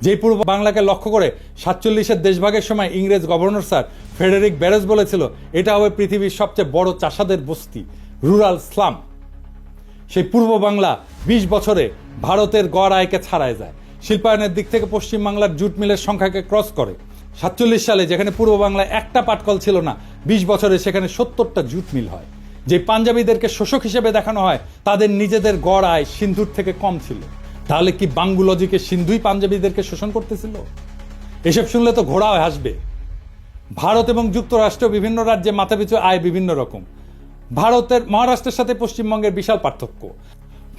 যেই পূর্ব বাংলাকে লক্ষ্য করে 47-এর দেশভাগের সময় ইংরেজ গভর্নর স্যার ফ্রেডেরিক ব্যারেজ বলেছিল এটা হবে পৃথিবীর সবচেয়ে বড় চাষাদের বস্তি, রুরাল স্লাম। সেই পূর্ব বাংলা 20 বছরে ভারতের গড় আয়কে ছাড়ায় যায়। শিল্পায়নের দিক থেকে পশ্চিম বাংলার জুট মিলের সংখ্যাকে ক্রস করে। 47 সালে যেখানে পূর্ব বাংলায় একটা পাটকল ছিল না, 20 বছরে সেখানে 70টা জুট মিল হয়। যে পাঞ্জাবিদেরকে শোষক হিসেবে দেখানো হয়, তাদের নিজেদের গড় আয় সিন্ধুর থেকে কম ছিল। তাহলে কি বাঙ্গুলজিকে সিন্ধুই পাঞ্জাবিদেরকে শোষণ করতেছিল? এসব শুনলে তো ঘোড়াও হাসবে। ভারত এবং যুক্তরাষ্ট্র বিভিন্ন রাজ্যে মাথাপিছু আয় বিভিন্ন রকম। ভারতের মহারাষ্ট্রের সাথে পশ্চিমবঙ্গের বিশাল পার্থক্য।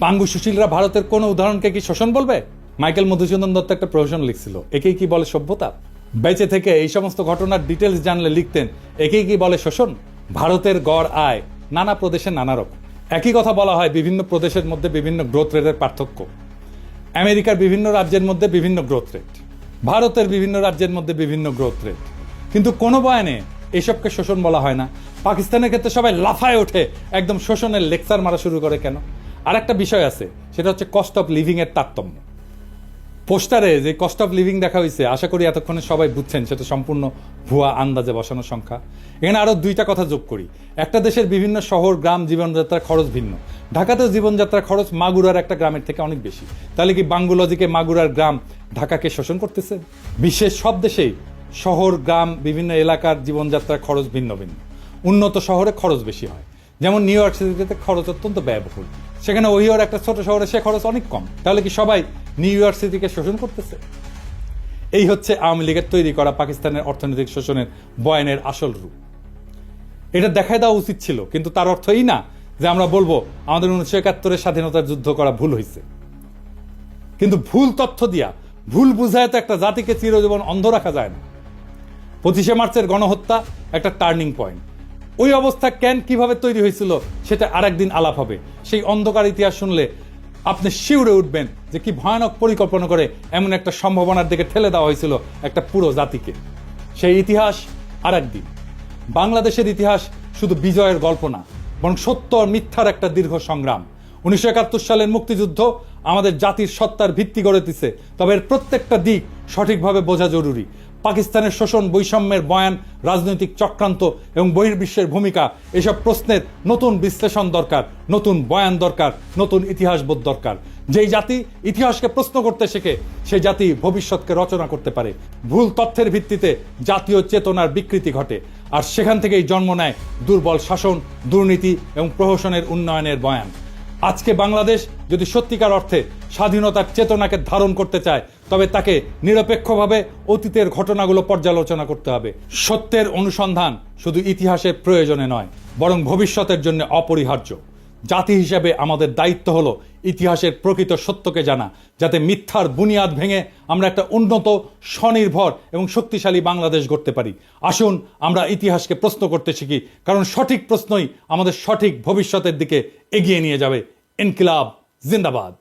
পাঙ্গু সুশীলরা ভারতের কোনো উদাহরণকে কি শোষণ বলবে? মাইকেল মধুসূদন দত্ত একটা প্রহসন লিখছিল, একেই কি বলে সভ্যতা? বেঁচে থেকে এই সমস্ত ঘটনার ডিটেলস জানলে লিখতেন, একেই কি বলে শোষণ? ভারতের গড় আয় নানা প্রদেশে নানা রকম। একই কথা বলা হয় বিভিন্ন প্রদেশের মধ্যে বিভিন্ন গ্রোথ রেটের পার্থক্য। আমেরিকার বিভিন্ন রাজ্যের মধ্যে বিভিন্ন গ্রোথ রেট, ভারতের বিভিন্ন রাজ্যের মধ্যে বিভিন্ন গ্রোথ রেট, কিন্তু কোনো বয়ানে এসবকে শোষণ বলা হয় না। পাকিস্তানের ক্ষেত্রে সবাই লাফায় ওঠে, একদম শোষণের লেকচার মারা শুরু করে কেন? আর একটা বিষয় আছে, সেটা হচ্ছে কস্ট অফ লিভিং এর তারতম্য। পোস্টারে যে কস্ট অফ লিভিং দেখা হয়েছে, আশা করি এতক্ষণে সবাই বুঝছেন সেটা সম্পূর্ণ ভুয়া আন্দাজে বসানো সংখ্যা। এখানে আরো দুইটা কথা যোগ করি। একটা দেশের বিভিন্ন শহর গ্রাম জীবনযাত্রার খরচ ভিন্ন। ঢাকাতেও জীবনযাত্রার খরচ মাগুরার একটা গ্রামের থেকে অনেক বেশি। তাহলে কি বাঙ্গুলজিকে মাগুরার গ্রাম ঢাকাকে শোষণ করতেছে? বিশ্বের সব দেশেই শহর গ্রাম বিভিন্ন এলাকার জীবনযাত্রার খরচ ভিন্ন ভিন্ন। উন্নত শহরে খরচ বেশি হয়, যেমন নিউ ইয়র্ক সিটিতে খরচ অত্যন্ত ব্যয়বহুল, সেখানে ওহিওর একটা ছোট শহরে সে খরচ অনেক কম। তাহলে কি সবাই নিউ ইয়র্ক সিটিকে শোষণ করতেছে? এই হচ্ছে আওয়ামী লীগের তৈরি করা পাকিস্তানের অর্থনৈতিক শোষণের বয়ানের আসল রূপ। এটা দেখাই দেওয়া উচিত ছিল, কিন্তু তার অর্থ এই না যে আমরা বলবো আমাদের 1971 স্বাধীনতার যুদ্ধ করা ভুল হয়েছে। কিন্তু ভুল তথ্য দিয়া ভুল বুঝায় তো একটা জাতিকে চিরজীবন অন্ধ রাখা যায় না। 25শে মার্চের গণহত্যা একটা টার্নিং পয়েন্ট। ওই অবস্থা কেন কিভাবে তৈরি হয়েছিল সেটা আরেকদিন আলাপ হবে। সেই অন্ধকার ইতিহাস শুনলে আপনি শিউরে উঠবেন যে কি ভয়ানক পরিকল্পনা করে এমন একটা সম্ভাবনার দিকে ঠেলে দেওয়া হয়েছিল একটা পুরো জাতিকে। সেই ইতিহাস আরেকদিন। বাংলাদেশের ইতিহাস শুধু বিজয়ের গল্প না, বরং সত্য আর মিথ্যার একটা দীর্ঘ সংগ্রাম। 1971 সালের মুক্তিযুদ্ধ আমাদের জাতির সত্তার ভিত্তি গড়ে দিছে, তবে এর প্রত্যেকটা দিক সঠিকভাবে বোঝা জরুরি। পাকিস্তানের শোষণ, বৈষম্যের বয়ান, রাজনৈতিক চক্রান্ত এবং বহির্বিশ্বের ভূমিকা, এসব প্রশ্নের নতুন বিশ্লেষণ দরকার, নতুন বয়ান দরকার, নতুন ইতিহাসবোধ দরকার। যেই জাতি ইতিহাসকে প্রশ্ন করতে শেখে, সেই জাতি ভবিষ্যৎকে রচনা করতে পারে। ভুল তথ্যের ভিত্তিতে জাতীয় চেতনার বিকৃতি ঘটে, আর সেখান থেকেই জন্ম নেয় দুর্বল শাসন, দুর্নীতি এবং প্রহসনের উন্নয়নের বয়ান। আজকে বাংলাদেশ যদি সত্যিকার অর্থে স্বাধীনতার চেতনাকে ধারণ করতে চায়, তবে তাকে নিরপেক্ষভাবে অতীতের ঘটনাগুলো পর্যালোচনা করতে হবে। সত্যের অনুসন্ধান শুধু ইতিহাসের প্রয়োজনে নয়, বরং ভবিষ্যতের জন্য অপরিহার্য। জাতি হিসেবে আমাদের দায়িত্ব হলো ইতিহাসের প্রকৃত সত্যকে জানা, যাতে মিথ্যার বুনিয়াদ ভেঙে আমরা একটা উন্নত, স্বনির্ভর এবং শক্তিশালী বাংলাদেশ গড়তে পারি। আসুন আমরা ইতিহাসকে প্রশ্ন করতে শিখি, কারণ সঠিক প্রশ্নই আমাদের সঠিক ভবিষ্যতের দিকে এগিয়ে নিয়ে যাবে। ইনকিলাব জিন্দাবাদ।